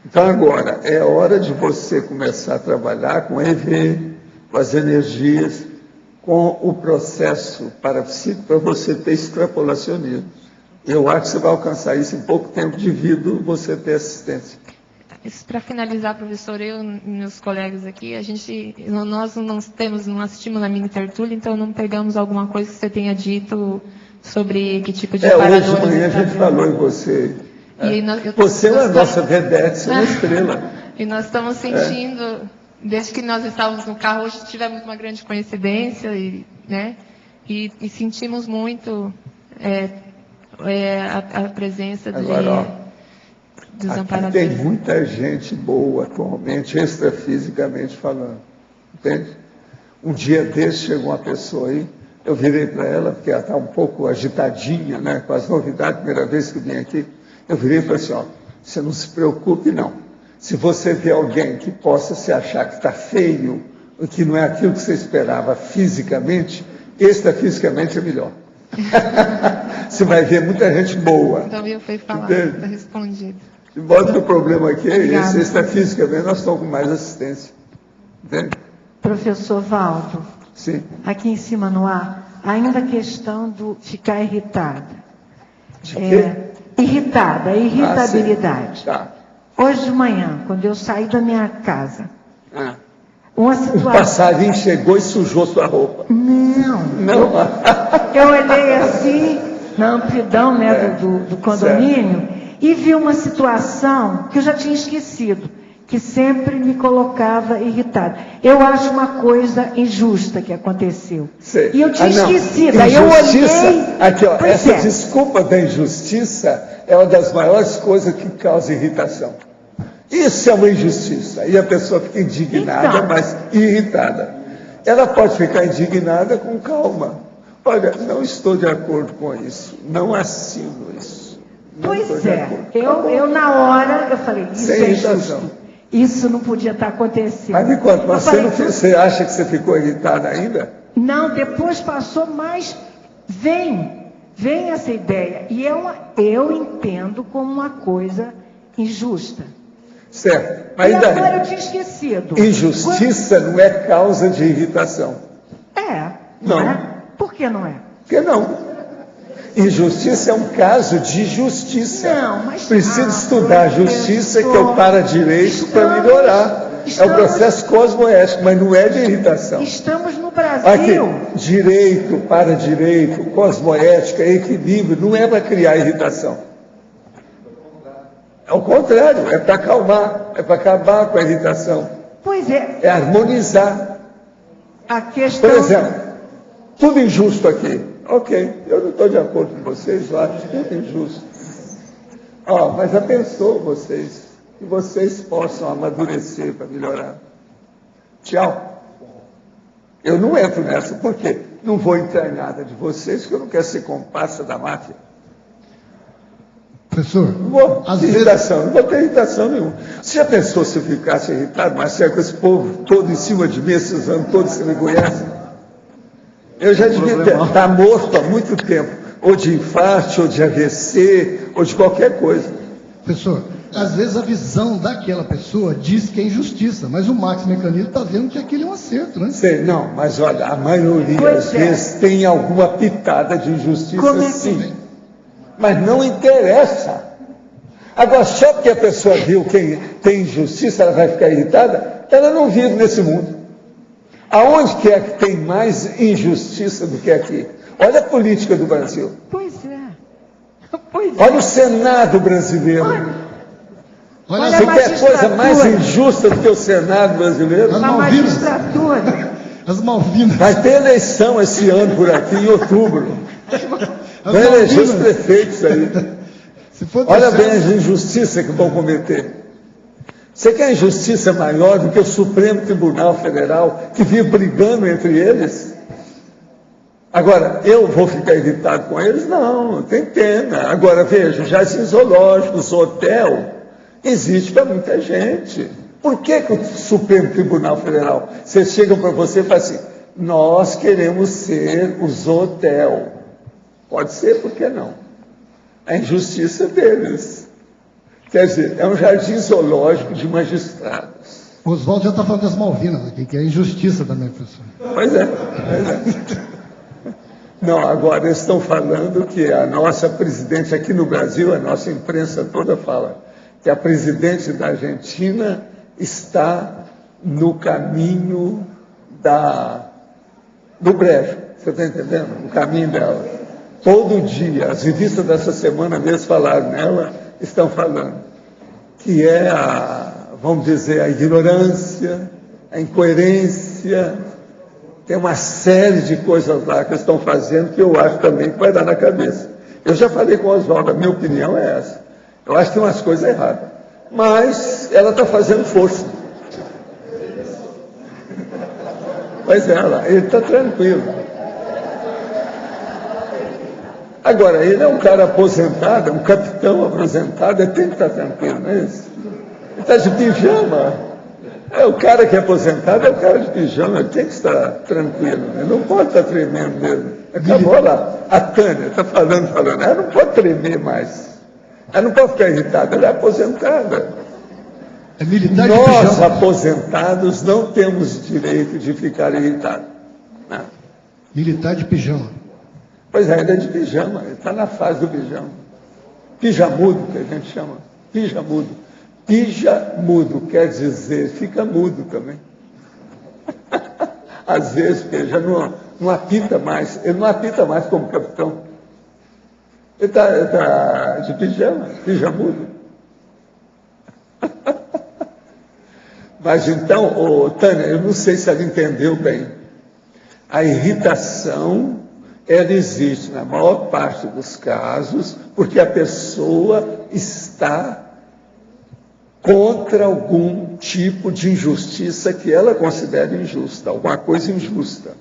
Então agora, é hora de você começar a trabalhar com EV, com as energias, com o processo parapsíquico, para você ter extrapolacionismo. Eu acho que você vai alcançar isso em pouco tempo devido você ter assistência. Para finalizar, professor, eu e meus colegas aqui, nós não assistimos na mini tertúlia, então não pegamos alguma coisa que você tenha dito sobre que tipo de paradores... Hoje de manhã a gente falou em você... Você é a nossa vedete, você é uma estrela. E nós estamos sentindo, desde que nós estávamos no carro, hoje tivemos uma grande coincidência, e sentimos muito a presença dos amparadores. Tem muita gente boa atualmente, extrafisicamente falando. Entende? Um dia desse chegou uma pessoa aí, eu virei para ela, porque ela está um pouco agitadinha, né, com as novidades, primeira vez que vim aqui. Eu virei e falei assim, ó, você não se preocupe não. Se você vê alguém que possa se achar que está feio, ou que não é aquilo que você esperava fisicamente, extrafisicamente é melhor. Você vai ver muita gente boa. Então eu fui falar, está respondido. De modo que o problema aqui é esse, extrafisicamente nós estamos com mais assistência. Entende? Professor Valdo, sim. Aqui em cima no ar, ainda a questão do ficar irritada. De quê? Irritada, a irritabilidade. Tá. Hoje de manhã, quando eu saí da minha casa, uma situação... O passarinho chegou e sujou sua roupa. Não. Eu olhei assim, na amplidão do condomínio, e vi uma situação que eu já tinha esquecido, que sempre me colocava irritada. Eu acho uma coisa injusta que aconteceu. E eu tinha esquecido, aí eu olhei... Aqui, ó, essa desculpa da injustiça é uma das maiores coisas que causa irritação. Isso é uma injustiça. E a pessoa fica indignada, Então. mas irritada. Ela pode ficar indignada com calma. Olha, não estou de acordo com isso. Não assino isso. Não estou Pois de é, acordo. eu na hora, eu falei, isso Sem é irritação. injusto. Isso não podia estar acontecendo. Mas me conta, Eu mas falei, você acha que você ficou irritada ainda? não, depois passou, mas vem essa ideia. E eu entendo como uma coisa injusta. Certo. Mas e daí? agora eu tinha esquecido. Injustiça não é causa de irritação. Não. Não. É? Por que não é? Por que não? Injustiça é um caso de justiça. Não, mas... Precisa estudar a justiça, que é o para-direito, para melhorar. É um processo cosmoético, mas não é de irritação. Estamos no Brasil. Aqui, direito, para-direito, cosmoética, equilíbrio, não é para criar irritação. É o contrário, é para acalmar, é para acabar com a irritação. Pois é. É harmonizar. A questão... Por exemplo, tudo injusto aqui. Ok, eu não estou de acordo com vocês, eu acho tudo injusto. Mas já pensou vocês, que vocês possam amadurecer para melhorar. Tchau. Eu não entro nessa, por quê? Não vou entrar em nada de vocês, porque eu não quero ser comparsa da máfia. Professor, Não vou ter irritação, não vou ter irritação nenhuma. Você já pensou se eu ficasse irritado, mas com esse povo todo em cima de mim, esses anos todos que me conhecem? Eu já devia estar morto há muito tempo, ou de infarto, ou de AVC, ou de qualquer coisa. Professor, às vezes a visão daquela pessoa diz que é injustiça, mas o Max Mecanismo está vendo que aquilo é um acerto, né? Sei, não, mas olha, a maioria às vezes tem alguma pitada de injustiça, sim. Mas não interessa. Agora, só porque a pessoa viu que tem injustiça, ela vai ficar irritada? Ela não vive nesse mundo. Aonde que é que tem mais injustiça do que aqui? Olha a política do Brasil. Pois é. Olha o Senado brasileiro. Olha Você a quer coisa mais magistratura. injusta do que o Senado brasileiro? A magistratura. As Malvinas. Vai ter eleição esse ano por aqui, em outubro. As Vai eleger os Malvinas. prefeitos aí. Se for Olha deixar- bem as injustiças que vão cometer. Você quer injustiça maior do que o Supremo Tribunal Federal, que vive brigando entre eles? Agora, eu vou ficar irritado com eles? Não, tem pena. Agora, veja, jardins zoológicos, hotel, existe para muita gente. Por que o Supremo Tribunal Federal, vocês chegam para você e falam assim, nós queremos ser o Zootel. Pode ser, por que não? A injustiça deles. Quer dizer, é um jardim zoológico de magistrados. O Oswaldo já está falando das Malvinas aqui, que é injustiça também, professor. Pois é, pois é. Não, agora eles estão falando que a nossa presidente aqui no Brasil, a nossa imprensa toda fala, que a presidente da Argentina está no caminho do brejo. Você está entendendo? O caminho dela. Todo dia, as revistas dessa semana mesmo falaram nela, estão falando que é vamos dizer, a ignorância, a incoerência, tem uma série de coisas lá que estão fazendo que eu acho também que vai dar na cabeça. Eu já falei com o Oswaldo, a minha opinião é essa. Eu acho que tem umas coisas erradas, mas ela está fazendo força. Pois é, ele está tranquilo. Agora, ele é um cara aposentado, é um capitão aposentado, ele tem que estar tranquilo, não é isso? Ele está de pijama. O cara que é aposentado é o cara de pijama, ele tem que estar tranquilo, ele não pode estar tremendo mesmo. Acabou lá. A Tânia está falando, ela não pode tremer mais. Ela não pode ficar irritada, ela é aposentada. É militar de Nós, pijama. aposentados, não temos direito de ficar irritados. Não. Militar de pijama. Pois é, ele é de pijama, ele está na fase do pijama. Pijamudo, que a gente chama. Pijamudo. Pijamudo quer dizer, fica mudo também. Às vezes, porque ele já não apita mais, ele não apita mais como capitão. Ele está de pijama, pijamudo. Mas então, Tânia, eu não sei se ela entendeu bem. A irritação, ela existe na maior parte dos casos, porque a pessoa está contra algum tipo de injustiça que ela considera injusta, alguma coisa injusta.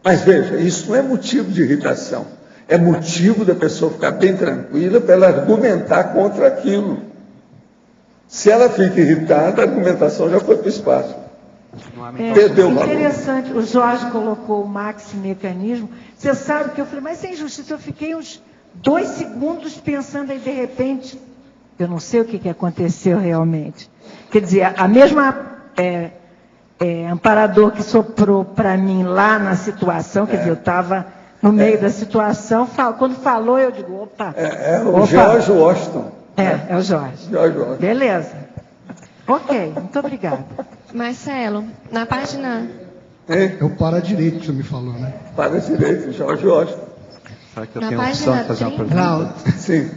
Mas veja, isso não é motivo de irritação, é motivo da pessoa ficar bem tranquila para ela argumentar contra aquilo. Se ela fica irritada, a argumentação já foi para o espaço. Perdeu o valor. Interessante, o Jorge colocou o maxi-mecanismo. Você sabe que eu falei, mas sem injustiça, eu fiquei uns 2 segundos pensando aí, de repente, eu não sei o que aconteceu realmente. Quer dizer, a mesma amparador que soprou para mim lá na situação, quer dizer, eu estava no meio da situação, quando falou, eu digo, opa. O George Washington. É o Jorge. George Washington. Beleza. Ok, muito obrigada. Marcelo, na página... É o para-direito que você me falou, né? Para-direito, George Washington. Será que eu Na tenho a opção de fazer uma 30? pergunta? Sim.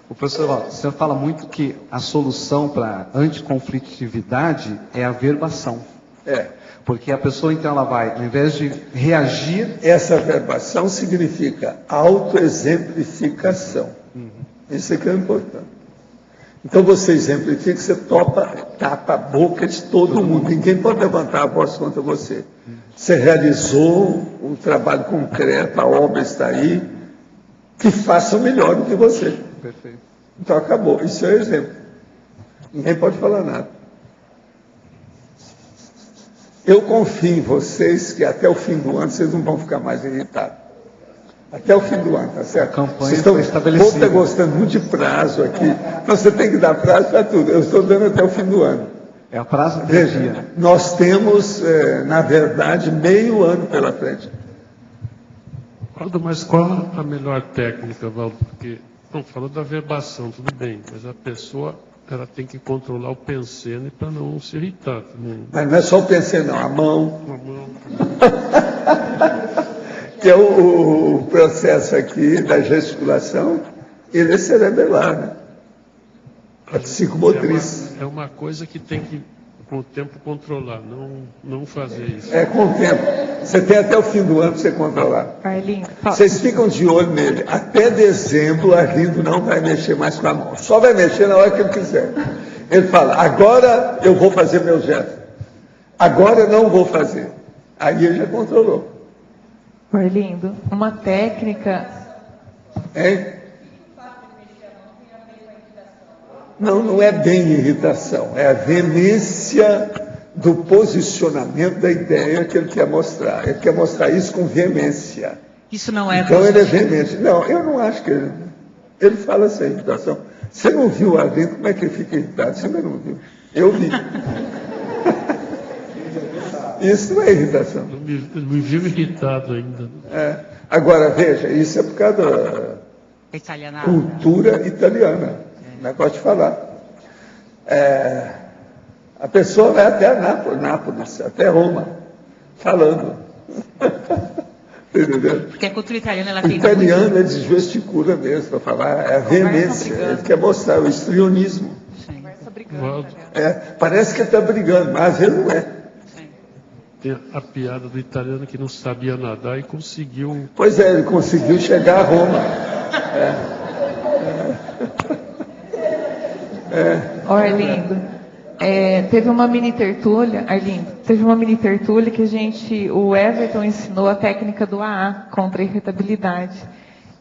O professor, o senhor fala muito que a solução para anticonflitividade é a verbação. Porque a pessoa, então, ela vai, ao invés de reagir... Essa verbação significa autoexemplificação. Isso é que é importante. Então você exemplifica, você tapa a boca de todo mundo. Ninguém pode levantar a voz contra você. Você realizou o trabalho concreto, a obra está aí, que façam melhor do que você. Perfeito. Então acabou. Isso é o exemplo. Ninguém pode falar nada. Eu confio em vocês que até o fim do ano vocês não vão ficar mais irritados. Até o fim do ano, tá certo? A campanha Vocês estão estabelecida. gostando muito de prazo aqui. Então você tem que dar prazo para tudo. Eu estou dando até o fim do ano. É o prazo de Veja, dia. nós temos, na verdade, meio ano pela frente. Valdo, mas qual a melhor técnica, Valdo? Porque, não, falou da verbação, tudo bem, mas a pessoa, ela tem que controlar o pensene para não se irritar. Mas não é só o pensene, não, a mão. A mão. Que é o processo aqui da gesticulação, ele é cerebelar, né? A psicomotriz. É uma coisa que tem que, com o tempo, controlar, não fazer isso. É com o tempo. Você tem até o fim do ano para você controlar. Arlindo, Vocês ficam de olho nele. Até dezembro, o Arlindo não vai mexer mais com a mão. Só vai mexer na hora que ele quiser. Ele fala, agora eu vou fazer meu gesto. Agora eu não vou fazer. Aí ele já controlou. Arlindo, uma técnica... Hein? Não é bem irritação, é a veemência do posicionamento da ideia que ele quer mostrar. Ele quer mostrar isso com veemência. Isso não é... Então ele é veemente. Não, eu não acho que ele... Ele fala essa irritação. Você não viu lá dentro como é que ele fica irritado? Você ainda não viu. Eu vi. Isso não é irritação. Não me viu irritado ainda. Agora, veja, isso é por causa da cultura italiana. Negócio de falar. A pessoa vai até Nápoles, até Roma, falando. Entendeu? Porque a cultura italiana, ela O tem italiano ele desgesticula mesmo para falar, é a veemência. Ele quer mostrar o histrionismo. Parece que ele está brigando, mas ele não é. Tem a piada do italiano que não sabia nadar e conseguiu... Pois é, ele conseguiu chegar a Roma. Arlindo, teve uma mini tertúlia, Arlindo, que o Everton ensinou a técnica do AA contra a irritabilidade.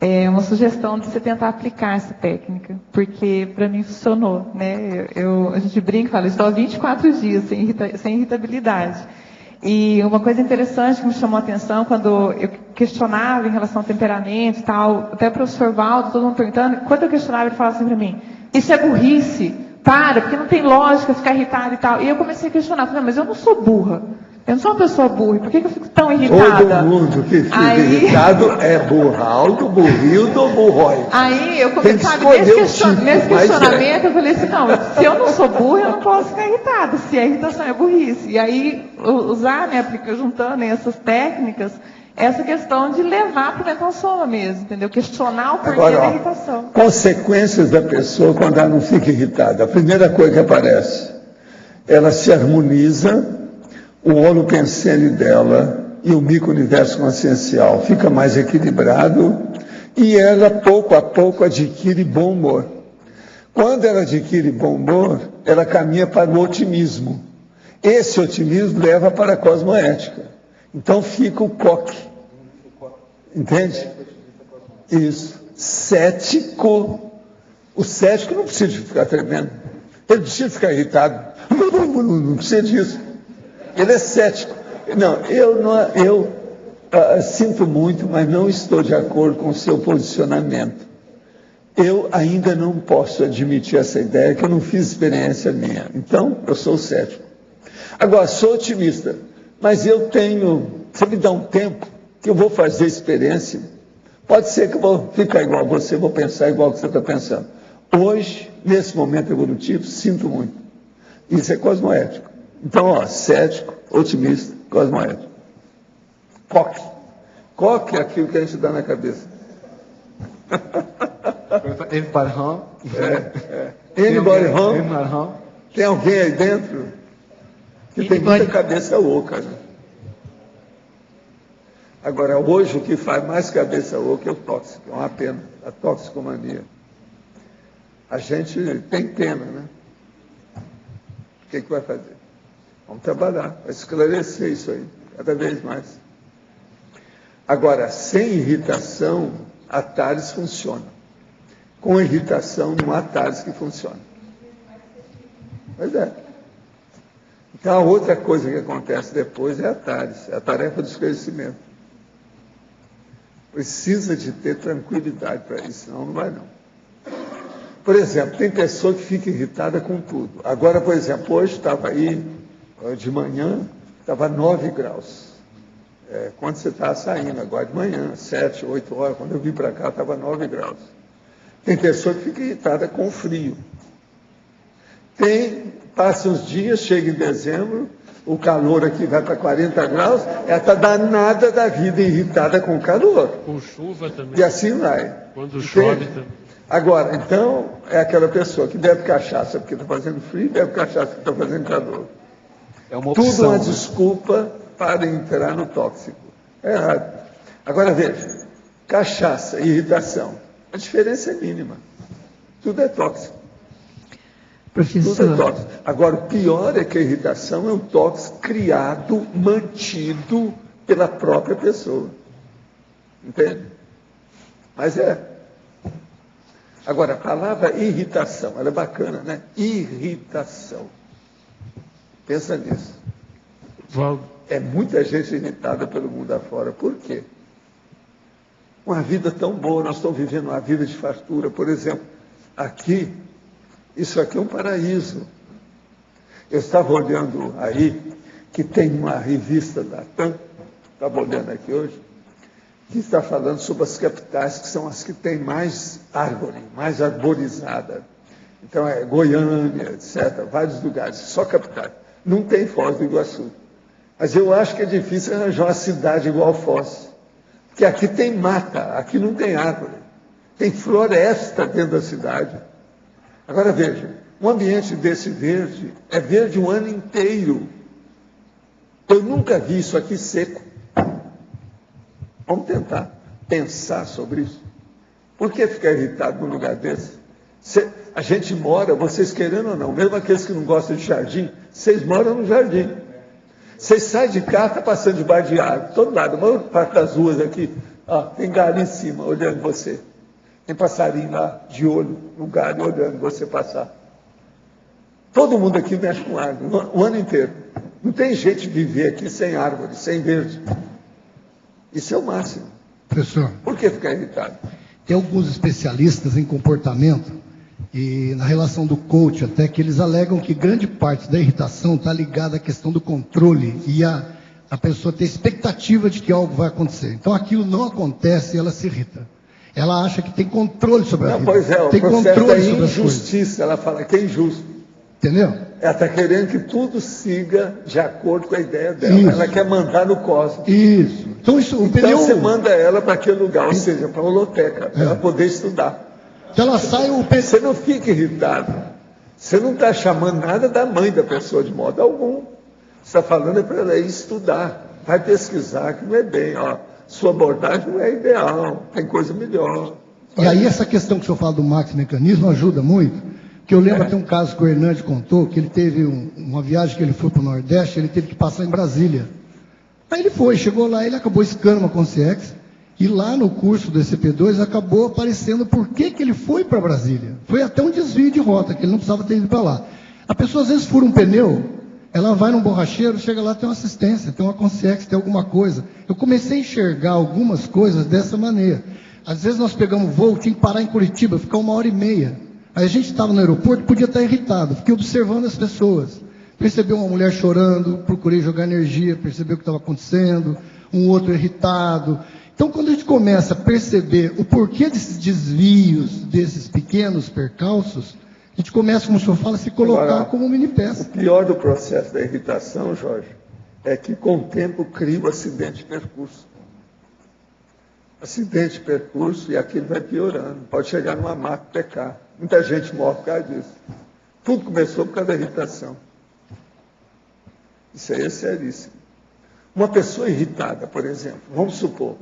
É uma sugestão de você tentar aplicar essa técnica, porque para mim funcionou, né? A gente brinca e fala, estou há 24 dias sem irritabilidade. E uma coisa interessante que me chamou a atenção, quando eu questionava em relação ao temperamento e tal, até o professor Valdo, todo mundo perguntando, quando eu questionava, ele falava assim para mim, isso é burrice, porque não tem lógica ficar irritado e tal. E eu comecei a questionar, falei, mas eu não sou burra, eu não sou uma pessoa burra, por que eu fico tão irritada? Todo mundo que fica irritado é burraldo, burrildo, burrói. Aí eu comecei, nesse questionamento, eu falei assim, não, se eu não sou burra, eu não posso ficar irritada, se a irritação é burrice. E aí, usar, juntando essas técnicas, essa questão de levar para o metansoma mesmo, entendeu? Questionar o porquê da irritação. Consequências da pessoa quando ela não fica irritada. A primeira coisa que aparece, ela se harmoniza, o holopensene dela e o micro-universo consciencial fica mais equilibrado e ela, pouco a pouco, adquire bom humor. Quando ela adquire bom humor, ela caminha para o otimismo. Esse otimismo leva para a cosmoética. Então fica o coque. Entende? Isso. Cético. O cético não precisa de ficar tremendo. Ele precisa ficar irritado. Não precisa disso. Ele é cético. Não, eu sinto muito, mas não estou de acordo com o seu posicionamento. Eu ainda não posso admitir essa ideia, que eu não fiz experiência minha. Então, eu sou cético. Agora, sou otimista, mas eu tenho... Você me dá um tempo que eu vou fazer experiência. Pode ser que eu vou ficar igual a você, vou pensar igual que você está pensando. Hoje, nesse momento evolutivo, sinto muito. Isso é cosmoético. Então, cético, otimista, cosmoético. Coque. Coque é aquilo que a gente dá na cabeça. Anybody home? Anybody home? Tem alguém aí dentro que tem muita cabeça oca, né? Agora, hoje o que faz mais cabeça oca é o tóxico. É uma pena, a toxicomania. A gente tem pena, né? O que vai fazer? Vamos trabalhar, vai esclarecer isso aí, cada vez mais. Agora, sem irritação, a TARES funciona. Com irritação, não há TARES que funcione. Pois é. Então, a outra coisa que acontece depois é a TARES, é a tarefa do esclarecimento. Precisa de ter tranquilidade para isso, senão não vai não. Por exemplo, tem pessoa que fica irritada com tudo. Agora, por exemplo, hoje estava aí, de manhã, estava 9 graus. Quando você estava saindo, agora de manhã, 7, 8 horas, quando eu vim para cá, estava 9 graus. Tem pessoa que fica irritada com o frio. Passa uns dias, chega em dezembro, o calor aqui vai para 40 graus, ela está danada da vida, irritada com o calor. Com chuva também. E assim vai. Quando chove também. Agora, então, é aquela pessoa que bebe cachaça porque está fazendo frio, bebe cachaça porque está fazendo calor. É uma opção. Tudo uma desculpa para entrar no tóxico. É errado. Agora, veja, cachaça e irritação. A diferença é mínima. Tudo é tóxico. Professor. Tudo é tóxico. Agora, o pior é que a irritação é um tóxico criado, mantido pela própria pessoa. Entende? Mas é. Agora, a palavra irritação, ela é bacana, né? Irritação. Pensa nisso. É muita gente irritada pelo mundo afora. Por quê? Uma vida tão boa, nós estamos vivendo uma vida de fartura. Por exemplo, aqui, isso aqui é um paraíso. Eu estava olhando aí, que tem uma revista da TAM, estava olhando aqui hoje, que está falando sobre as capitais, que são as que têm mais árvore, mais arborizada. Então, Goiânia, etc., vários lugares, só capitais. Não tem Foz do Iguaçu. Mas eu acho que é difícil arranjar uma cidade igual a Foz. Porque aqui tem mata, aqui não tem árvore. Tem floresta dentro da cidade. Agora veja, um ambiente desse verde é verde o ano inteiro. Eu nunca vi isso aqui seco. Vamos tentar pensar sobre isso. Por que ficar irritado num lugar desse? A gente mora, vocês querendo ou não, mesmo aqueles que não gostam de jardim, vocês moram no jardim. Vocês saem de casa, está passando debaixo de árvore, todo lado, a maior parte das ruas aqui, tem galho em cima, olhando você. Tem passarinho lá, de olho, no galho, olhando você passar. Todo mundo aqui mexe com árvore, o ano inteiro. Não tem jeito de viver aqui sem árvore, sem verde. Isso é o máximo. Professor. Por que ficar irritado? Tem alguns especialistas em comportamento e na relação do coach até que eles alegam que grande parte da irritação está ligada à questão do controle e a pessoa ter expectativa de que algo vai acontecer. Então aquilo não acontece e ela se irrita. Ela acha que tem controle sobre a vida. Pois é, o tem processo controle da sobre as coisas. injustiça, ela fala que é injusto. Entendeu? Ela está querendo que tudo siga de acordo com a ideia dela. Isso. Ela quer mandar no cosmos. Isso. Então você manda ela para aquele lugar, ou seja, para a holoteca, para ela poder estudar. Então ela sai Você não fica irritado. Você não está chamando nada da mãe da pessoa de modo algum. Você está falando para ela ir estudar. Vai pesquisar, que não é bem. Sua abordagem não é ideal, tem coisa melhor. E aí essa questão que o senhor fala do maxi-mecanismo ajuda muito, Que eu lembro até um caso que o Hernandes contou, que ele teve uma viagem que ele foi para o Nordeste, ele teve que passar em Brasília. Aí ele foi, chegou lá, ele acabou escando uma Consciex, e lá no curso do ECP2 acabou aparecendo por que ele foi para Brasília. Foi até um desvio de rota, que ele não precisava ter ido para lá. A pessoa às vezes fura um pneu, ela vai num borracheiro, chega lá, tem uma assistência, tem uma Consciex, tem alguma coisa. Eu comecei a enxergar algumas coisas dessa maneira. Às vezes nós pegamos voo, tinha que parar em Curitiba, ficar 1h30. Aí a gente estava no aeroporto, podia estar irritado, fiquei observando as pessoas. Percebi uma mulher chorando, procurei jogar energia, percebi o que estava acontecendo, um outro irritado. Então, quando a gente começa a perceber o porquê desses desvios, desses pequenos percalços, a gente começa, como o senhor fala, a se colocar Agora, como um mini peça. O pior do processo da irritação, Jorge, é que com o tempo cria o acidente de percurso. Acidente de percurso e aquilo vai piorando. Pode chegar numa marca PK. Muita gente morre por causa disso. Tudo começou por causa da irritação. Isso aí é seríssimo. Uma pessoa irritada, por exemplo, vamos supor,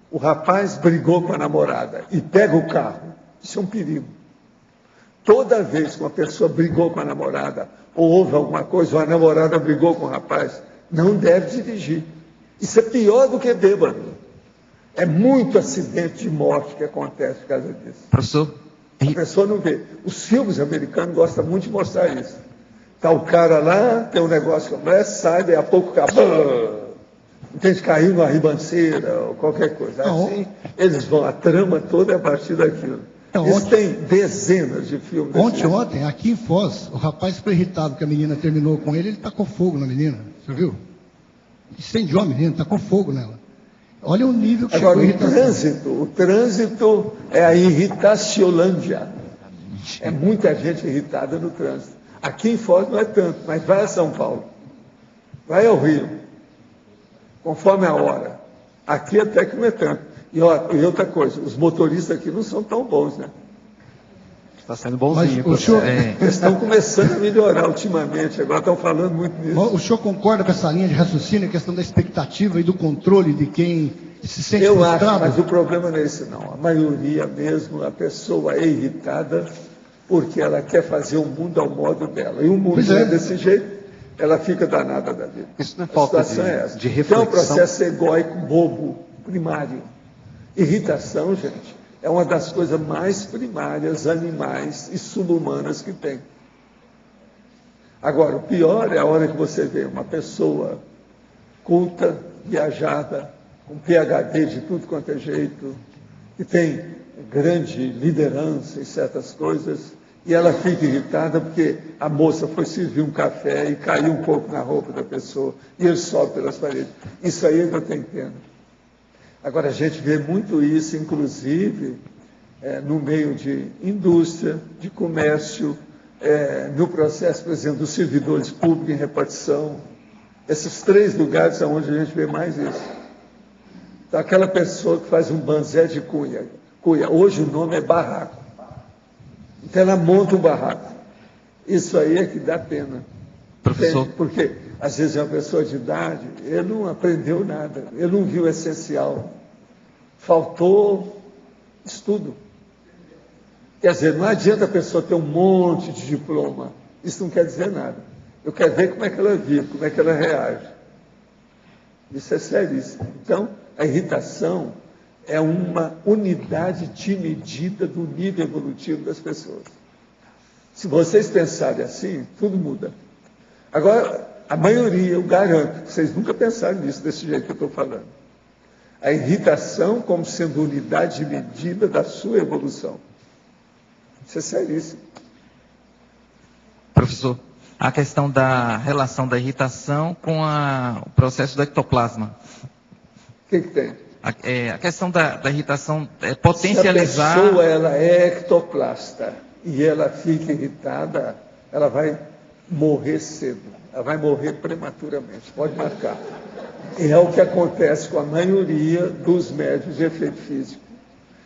o rapaz brigou com a namorada e pega o carro. Isso é um perigo. Toda vez que uma pessoa brigou com a namorada, ou houve alguma coisa, ou a namorada brigou com o rapaz, não deve dirigir. Isso é pior do que bêbado. É muito acidente de morte que acontece por causa disso. Professor? A pessoa não vê. Os filmes americanos gostam muito de mostrar isso. Está o cara lá, tem um negócio que sai, daí a pouco acabou. Entende? Caiu numa ribanceira ou qualquer coisa. Assim, eles vão, a trama toda é a partir daquilo. Isso tem dezenas de filmes. Ontem, aqui em Foz, o rapaz ficou irritado que a menina terminou com ele tacou fogo na menina. Você viu? Incendiou a menina, tacou fogo nela. Olha o nível que agora, chegou a irritação. o trânsito é a irritaciolândia. É muita gente irritada no trânsito. Aqui em Foz não é tanto, mas vai a São Paulo. Vai ao Rio. Conforme a hora. Aqui até que não é tanto. E outra coisa, os motoristas aqui não são tão bons, né? Está sendo bonzinho. Mas o senhor... Eles estão começando a melhorar ultimamente, agora estão falando muito nisso. O senhor concorda com essa linha de raciocínio, a questão da expectativa e do controle de quem se sente frustrado? Eu acho, mas o problema não é esse não. A maioria mesmo, a pessoa é irritada porque ela quer fazer o mundo ao modo dela. E o mundo não é desse jeito, ela fica danada da vida. Isso não é falta de reflexão. Então é um processo egóico, bobo, primário. Irritação, gente, é uma das coisas mais primárias, animais e subhumanas que tem. Agora, o pior é a hora que você vê uma pessoa culta, viajada, com PhD de tudo quanto é jeito, que tem grande liderança em certas coisas, e ela fica irritada porque a moça foi servir um café e caiu um pouco na roupa da pessoa, e ele sobe pelas paredes. Isso aí ainda tem pena. Agora, a gente vê muito isso, inclusive, no meio de indústria, de comércio, no processo, por exemplo, dos servidores públicos em repartição. Esses 3 lugares são onde a gente vê mais isso. Então, aquela pessoa que faz um banzé de cuia. Hoje o nome é barraco. Então, ela monta um barraco. Isso aí é que dá pena. Professor? Porque, às vezes, é uma pessoa de idade, ele não aprendeu nada, ele não viu o essencial. Faltou estudo. Quer dizer, não adianta a pessoa ter um monte de diploma. Isso não quer dizer nada. Eu quero ver como é que ela vive, como é que ela reage. Isso é seríssimo. Então, a irritação é uma unidade de medida do nível evolutivo das pessoas. Se vocês pensarem assim, tudo muda. Agora, a maioria, eu garanto, vocês nunca pensaram nisso desse jeito que eu estou falando. A irritação como sendo unidade de medida da sua evolução. Isso é seríssimo. Professor, a questão da relação da irritação com o processo do ectoplasma. O que tem? A questão da irritação é potencializar... Se a pessoa ela é ectoplasta e ela fica irritada, ela vai morrer cedo. Ela vai morrer prematuramente. Pode marcar. E é o que acontece com a maioria dos médios de efeito físico.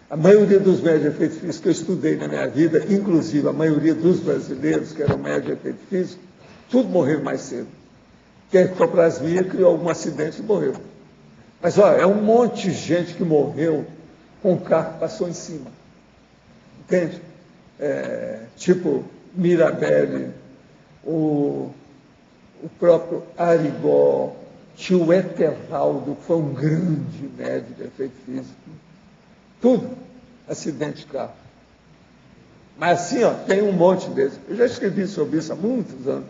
A maioria dos médios de efeito físico que eu estudei na minha vida, inclusive a maioria dos brasileiros que eram médios de efeito físico, tudo morreu mais cedo. Porque a ectoplasmia criou algum acidente e morreu. Mas, olha, é um monte de gente que morreu com o carro que passou em cima. Entende? Tipo, Mirabelli, o próprio Arigó, tio Etervaldo, que foi um grande médico de efeito físico. Tudo, acidente de carro. Mas assim, ó, tem um monte desses. Eu já escrevi sobre isso há muitos anos.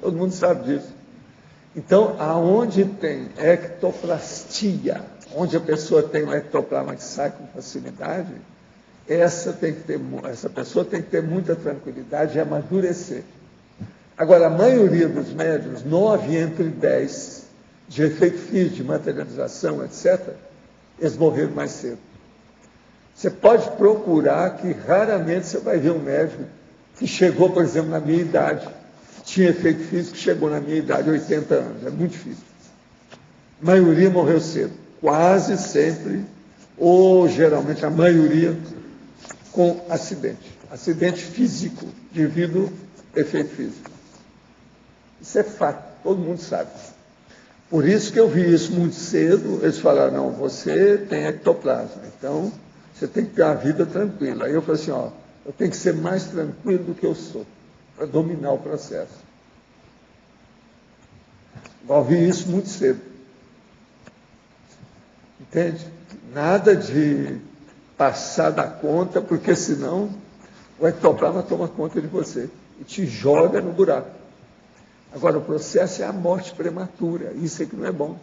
Todo mundo sabe disso. Então, aonde tem ectoplastia, onde a pessoa tem um ectoplasma que sai com facilidade, essa pessoa tem que ter muita tranquilidade e amadurecer. Agora, a maioria dos médiuns, 9 entre 10, de efeito físico, de materialização, etc., eles morreram mais cedo. Você pode procurar que raramente você vai ver um médico que chegou, por exemplo, na minha idade, tinha efeito físico, chegou na minha idade, 80 anos. É muito difícil. A maioria morreu cedo. Quase sempre, ou geralmente a maioria, com acidente. Acidente físico, devido ao efeito físico. Isso é fato, todo mundo sabe. Por isso que eu vi isso muito cedo, eles falaram, não, você tem ectoplasma, então você tem que ter uma vida tranquila. Aí eu falei assim, ó, eu tenho que ser mais tranquilo do que eu sou, para dominar o processo. Eu vi isso muito cedo. Entende? Nada de passar da conta, porque senão o ectoplasma toma conta de você e te joga no buraco. Agora, o processo é a morte prematura. Isso é que não é bom.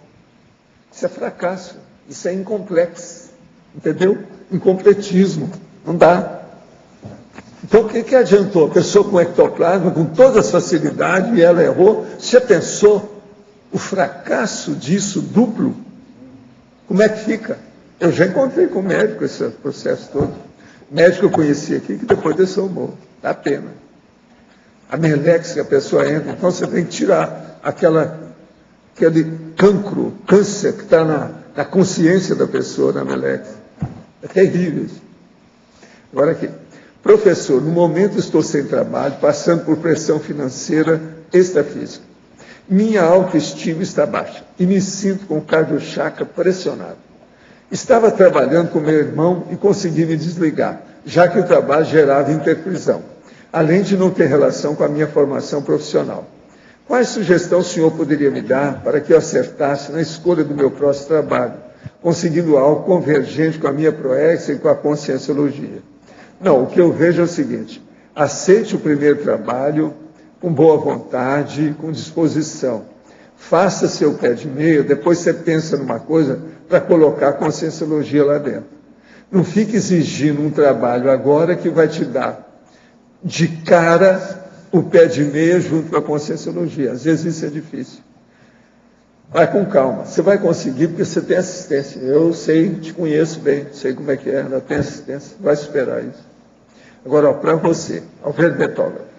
Isso é fracasso. Isso é incomplexo. Entendeu? Incompletismo. Não dá. Então, o que adiantou? A pessoa com ectoplasma, com toda a facilidade, e ela errou. Você pensou o fracasso disso duplo? Como é que fica? Eu já encontrei com o médico esse processo todo. Médico que eu conheci aqui, que depois desomou. Dá pena. A melex que a pessoa entra, então você tem que tirar aquele câncer que está na consciência da pessoa, na melex. É terrível isso. Agora aqui. Professor, no momento estou sem trabalho, passando por pressão financeira extrafísica. Minha autoestima está baixa e me sinto com o cardio-chakra pressionado. Estava trabalhando com meu irmão e consegui me desligar, já que o trabalho gerava interprisão, além de não ter relação com a minha formação profissional. Qual sugestão o senhor poderia me dar para que eu acertasse na escolha do meu próximo trabalho, conseguindo algo convergente com a minha proexia e com a conscienciologia? Não, o que eu vejo é o seguinte, aceite o primeiro trabalho com boa vontade, com disposição. Faça seu pé de meia, depois você pensa numa coisa para colocar a conscienciologia lá dentro. Não fique exigindo um trabalho agora que vai te dar de cara o pé de meia junto com a conscienciologia. Às vezes isso é difícil. Vai com calma. Você vai conseguir porque você tem assistência. Eu sei, te conheço bem, sei como é que é, ainda tem assistência. Vai superar isso. Agora, para você, Alfredo Betógrafo.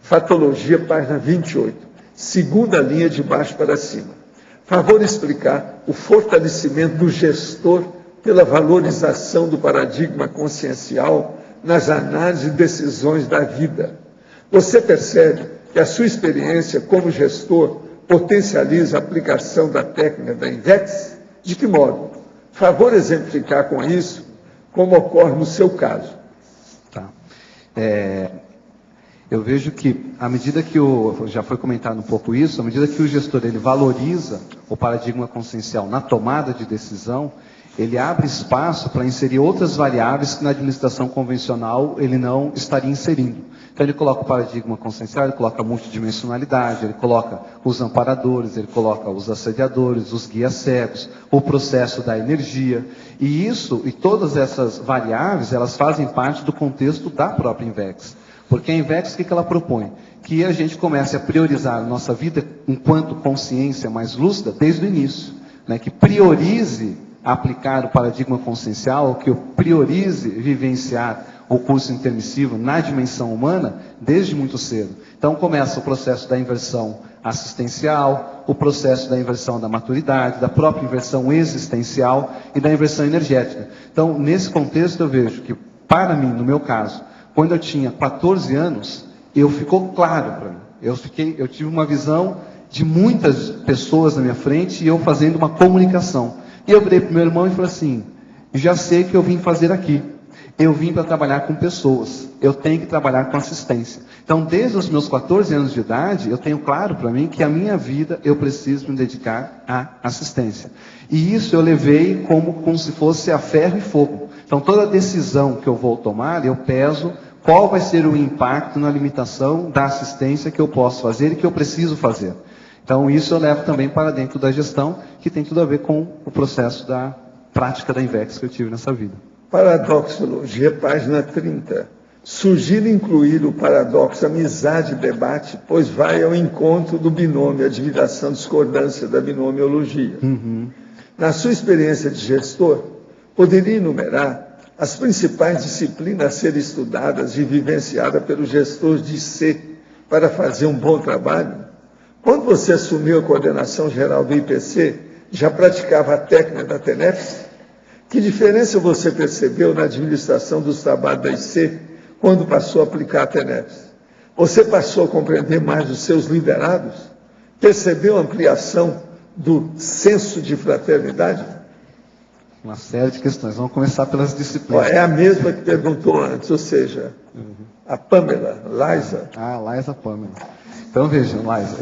Fatologia, página 28. Segunda linha de baixo para cima. Favor explicar o fortalecimento do gestor pela valorização do paradigma consciencial nas análises e decisões da vida. Você percebe que a sua experiência como gestor potencializa a aplicação da técnica da INVEX? De que modo? Favor exemplificar com isso como ocorre no seu caso. Tá. Eu vejo que, à medida que já foi comentado um pouco isso, à medida que o gestor ele valoriza o paradigma consciencial na tomada de decisão, ele abre espaço para inserir outras variáveis que na administração convencional ele não estaria inserindo. Então ele coloca o paradigma consciencial, ele coloca a multidimensionalidade, ele coloca os amparadores, ele coloca os assediadores, os guias cegos, o processo da energia. E isso, e todas essas variáveis, elas fazem parte do contexto da própria INVEX. Porque a INVEX, o que ela propõe? Que a gente comece a priorizar a nossa vida enquanto consciência mais lúcida desde o início. Né? Que priorize aplicar o paradigma consciencial, que eu priorize vivenciar o curso intermissivo na dimensão humana desde muito cedo. Então começa o processo da inversão assistencial, o processo da inversão da maturidade, da própria inversão existencial e da inversão energética. Então, nesse contexto eu vejo que, para mim, no meu caso, quando eu tinha 14 anos, ficou claro para mim. Eu tive uma visão de muitas pessoas na minha frente e eu fazendo uma comunicação. E eu virei para o meu irmão e falei assim, já sei o que eu vim fazer aqui. Eu vim para trabalhar com pessoas, eu tenho que trabalhar com assistência. Então, desde os meus 14 anos de idade, eu tenho claro para mim que a minha vida eu preciso me dedicar à assistência. E isso eu levei como se fosse a ferro e fogo. Então, toda decisão que eu vou tomar, eu peso qual vai ser o impacto na limitação da assistência que eu posso fazer e que eu preciso fazer. Então, isso eu levo também para dentro da gestão, que tem tudo a ver com o processo da prática da INVEX que eu tive nessa vida. Paradoxologia, página 30. Sugiro incluir o paradoxo amizade e debate, pois vai ao encontro do binômio, admiração, discordância da binomiologia. Na sua experiência de gestor, poderia enumerar as principais disciplinas a serem estudadas e vivenciadas pelo gestor de C para fazer um bom trabalho? Quando você assumiu a coordenação geral do IPC, já praticava a técnica da TENEPS? Que diferença você percebeu na administração dos trabalhos da IC quando passou a aplicar a TENEPS? Você passou a compreender mais os seus liderados? Percebeu a ampliação do senso de fraternidade? Uma série de questões. Vamos começar pelas disciplinas. É a mesma que perguntou antes, ou seja, a Pamela, Liza. Liza Pamela. Então vejam, Liza,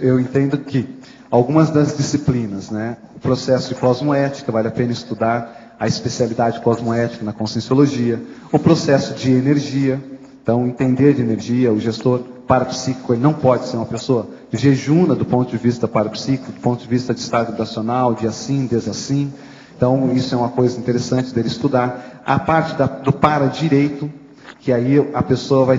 eu entendo que algumas das disciplinas, né, o processo de cosmoética, vale a pena estudar a especialidade cosmoética na conscienciologia, o processo de energia, então entender de energia, o gestor parapsíquico, ele não pode ser uma pessoa jejuna do ponto de vista parapsíquico, do ponto de vista de estado vibracional, de assim, desassim. Então isso é uma coisa interessante dele estudar. A parte do para-direito, que aí a pessoa vai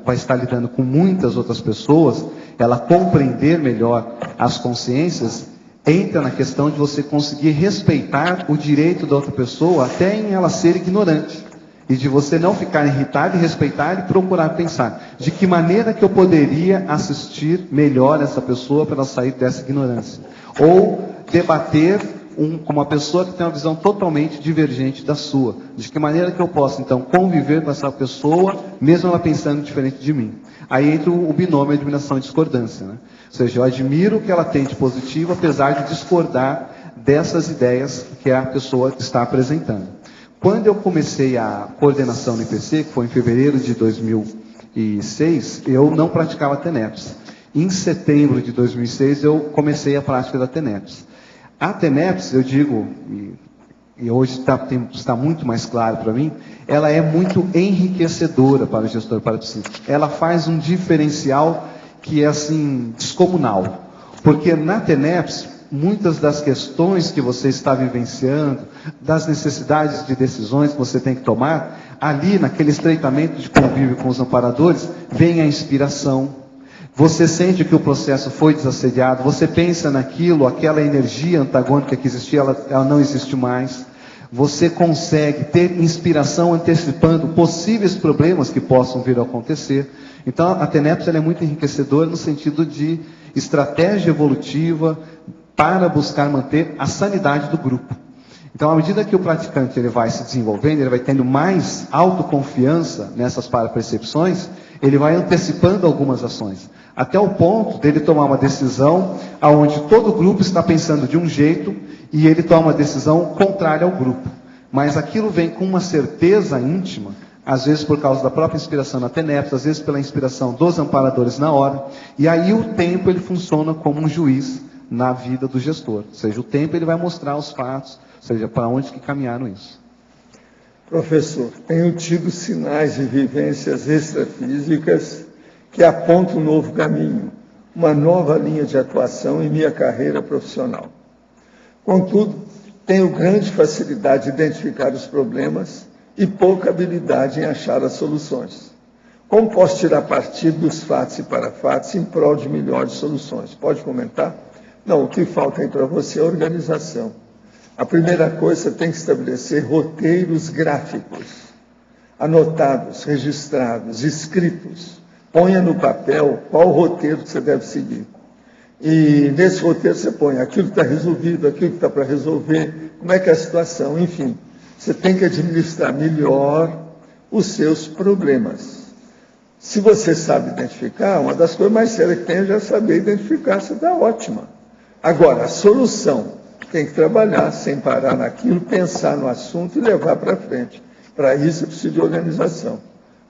estar lidando com muitas outras pessoas, ela compreender melhor as consciências, entra na questão de você conseguir respeitar o direito da outra pessoa, até em ela ser ignorante. E de você não ficar irritado e respeitar e procurar pensar de que maneira que eu poderia assistir melhor essa pessoa para ela sair dessa ignorância. Ou debater com uma pessoa que tem uma visão totalmente divergente da sua. De que maneira que eu posso, então, conviver com essa pessoa, mesmo ela pensando diferente de mim. Aí entra o binômio admiração e discordância, né? Ou seja, eu admiro o que ela tem de positivo, apesar de discordar dessas ideias que a pessoa está apresentando. Quando eu comecei a coordenação no IPC, que foi em fevereiro de 2006, eu não praticava TENEPS. Em setembro de 2006, eu comecei a prática da TENEPS. A TENEPS, eu digo, e hoje está muito mais claro para mim, ela é muito enriquecedora para o gestor parapsíquico. Ela faz um diferencial que é assim, descomunal. Porque na TENEPS, muitas das questões que você está vivenciando, das necessidades de decisões que você tem que tomar, ali naquele estreitamento de convívio com os amparadores, vem a inspiração. Você sente que o processo foi desassediado, você pensa naquilo, aquela energia antagônica que existia, ela não existe mais. Você consegue ter inspiração antecipando possíveis problemas que possam vir a acontecer. Então, a TENEPS ela é muito enriquecedora no sentido de estratégia evolutiva para buscar manter a sanidade do grupo. Então, à medida que o praticante ele vai se desenvolvendo, ele vai tendo mais autoconfiança nessas parapercepções, ele vai antecipando algumas ações. Até o ponto dele tomar uma decisão onde todo o grupo está pensando de um jeito e ele toma uma decisão contrária ao grupo. Mas aquilo vem com uma certeza íntima, às vezes por causa da própria inspiração na TENEPS, às vezes pela inspiração dos amparadores na hora. E aí o tempo ele funciona como um juiz na vida do gestor. Ou seja, o tempo ele vai mostrar os fatos, ou seja, para onde que caminharam isso. Professor, tenho tido sinais de vivências extrafísicas que apontam um novo caminho, uma nova linha de atuação em minha carreira profissional. Contudo, tenho grande facilidade de identificar os problemas e pouca habilidade em achar as soluções. Como posso tirar partido dos fatos e parafatos em prol de melhores soluções? Pode comentar? Não, o que falta aí para você é organização. A primeira coisa, você tem que estabelecer roteiros gráficos, anotados, registrados, escritos. Ponha no papel qual o roteiro que você deve seguir. E nesse roteiro você põe aquilo que está resolvido, aquilo que está para resolver, como é que é a situação, enfim. Você tem que administrar melhor os seus problemas. Se você sabe identificar, uma das coisas mais sérias que tem é já saber identificar, você está ótima. Agora, a solução tem que trabalhar sem parar naquilo, pensar no assunto e levar para frente. Para isso eu preciso de organização.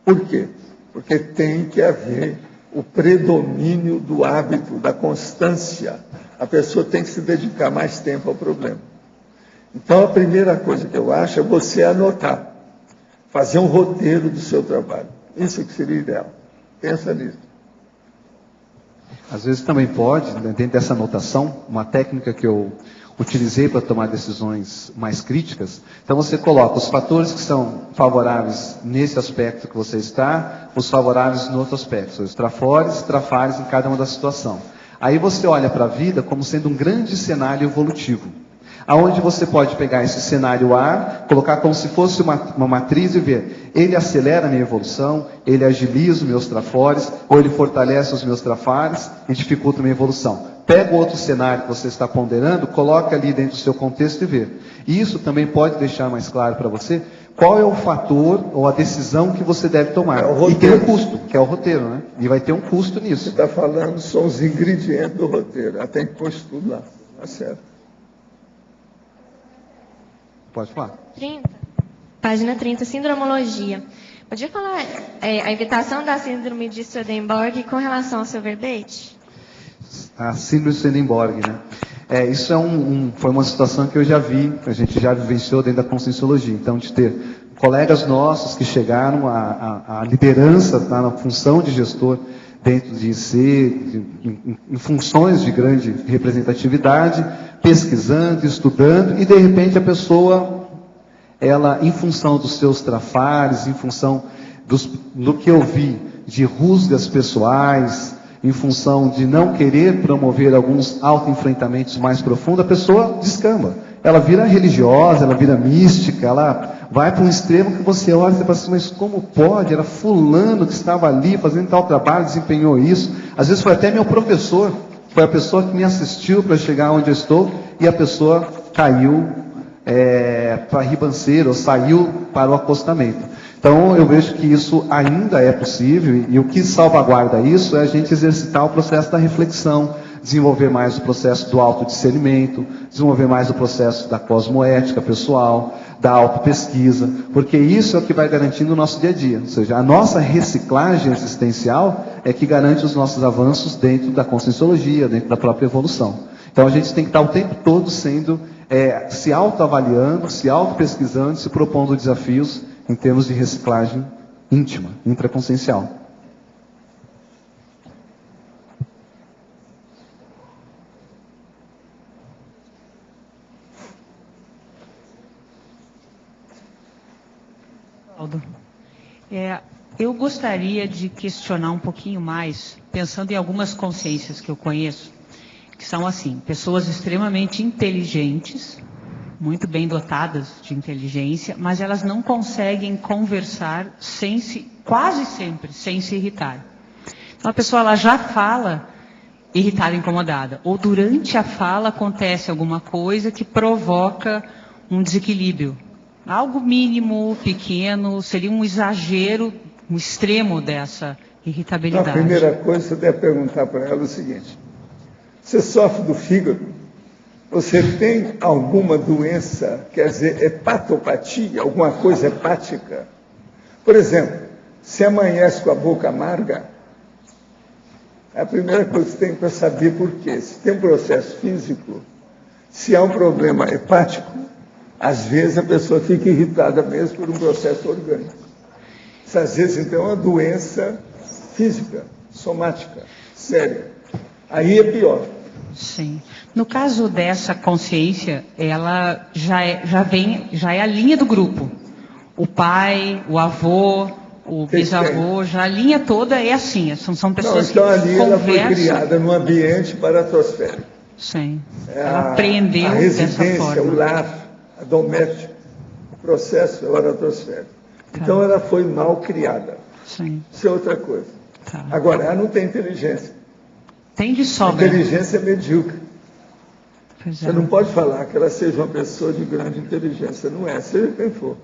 Por quê? Porque tem que haver o predomínio do hábito, da constância. A pessoa tem que se dedicar mais tempo ao problema. Então, a primeira coisa que eu acho é você anotar, fazer um roteiro do seu trabalho. Isso que seria ideal. Pensa nisso. Às vezes também pode, dentro dessa anotação, uma técnica que eu utilizei para tomar decisões mais críticas. Então você coloca os fatores que são favoráveis nesse aspecto que você está, os favoráveis no outro aspecto, os trafores e trafares em cada uma da situação. Aí você olha para a vida como sendo um grande cenário evolutivo, aonde você pode pegar esse cenário A, colocar como se fosse uma matriz e ver, ele acelera a minha evolução, ele agiliza os meus trafores, ou ele fortalece os meus trafares e dificulta a minha evolução. Pega o outro cenário que você está ponderando, coloca ali dentro do seu contexto e vê. E isso também pode deixar mais claro para você qual é o fator ou a decisão que você deve tomar. E tem um custo, que é o roteiro, né? E vai ter um custo nisso. Você está falando, são os ingredientes do roteiro. Tem que pôr isso tudo lá. Tá certo. Pode falar. 30. Página 30, Sindromologia. Podia falar a evitação da síndrome de Swedenborg com relação ao seu verbete? A síndrome de Swedenborg, né? Isso foi uma situação que eu já vi, que a gente já vivenciou dentro da Conscienciologia. Então, de ter colegas nossos que chegaram à liderança, na função de gestor, dentro de ser, em funções de grande representatividade, pesquisando, estudando, e de repente a pessoa, ela, em função dos seus trafares, em função do que eu vi de rusgas pessoais, em função de não querer promover alguns autoenfrentamentos mais profundos, a pessoa descamba. Ela vira religiosa, ela vira mística, ela vai para um extremo que você olha e fala assim, mas como pode? Era fulano que estava ali fazendo tal trabalho, desempenhou isso. Às vezes foi até meu professor, foi a pessoa que me assistiu para chegar onde eu estou, e a pessoa caiu para a ribanceira, ou saiu para o acostamento. Então, eu vejo que isso ainda é possível, e o que salvaguarda isso é a gente exercitar o processo da reflexão, desenvolver mais o processo do autodiscernimento, desenvolver mais o processo da cosmoética pessoal, da autopesquisa, porque isso é o que vai garantindo o nosso dia a dia. Ou seja, a nossa reciclagem existencial é que garante os nossos avanços dentro da conscienciologia, dentro da própria evolução. Então, a gente tem que estar o tempo todo se autoavaliando, se autopesquisando, se propondo desafios em termos de reciclagem íntima, intraconsciencial. Eu gostaria de questionar um pouquinho mais, pensando em algumas consciências que eu conheço, que são assim, pessoas extremamente inteligentes, muito bem dotadas de inteligência, mas elas não conseguem conversar quase sempre, sem se irritar. Então a pessoa ela já fala irritada, incomodada, ou durante a fala acontece alguma coisa que provoca um desequilíbrio. Algo mínimo, pequeno, seria um exagero, um extremo dessa irritabilidade. A primeira coisa, você deve perguntar para ela o seguinte: você sofre do fígado? Você tem alguma doença, quer dizer, hepatopatia, alguma coisa hepática? Por exemplo, se amanhece com a boca amarga, a primeira coisa que você tem para saber por quê. Se tem um processo físico, se há um problema hepático, às vezes a pessoa fica irritada mesmo por um processo orgânico. Isso, às vezes, então, é uma doença física, somática, séria. Aí é pior. Sim. No caso dessa consciência, ela já é a linha do grupo. O pai, o avô, o bisavô, já a linha toda é assim. São pessoas então, que ali conversam. Ela foi criada num ambiente paratosférico. Sim. Ela aprendeu a residência, dessa forma. o lar, a doméstica, o processo é paratosférico. Então ela foi mal criada. Sim. Isso é outra coisa. Agora, ela não tem inteligência. Tem de sobra. A inteligência é medíocre. Você não pode falar que ela seja uma pessoa de grande inteligência. Não é, seja quem for.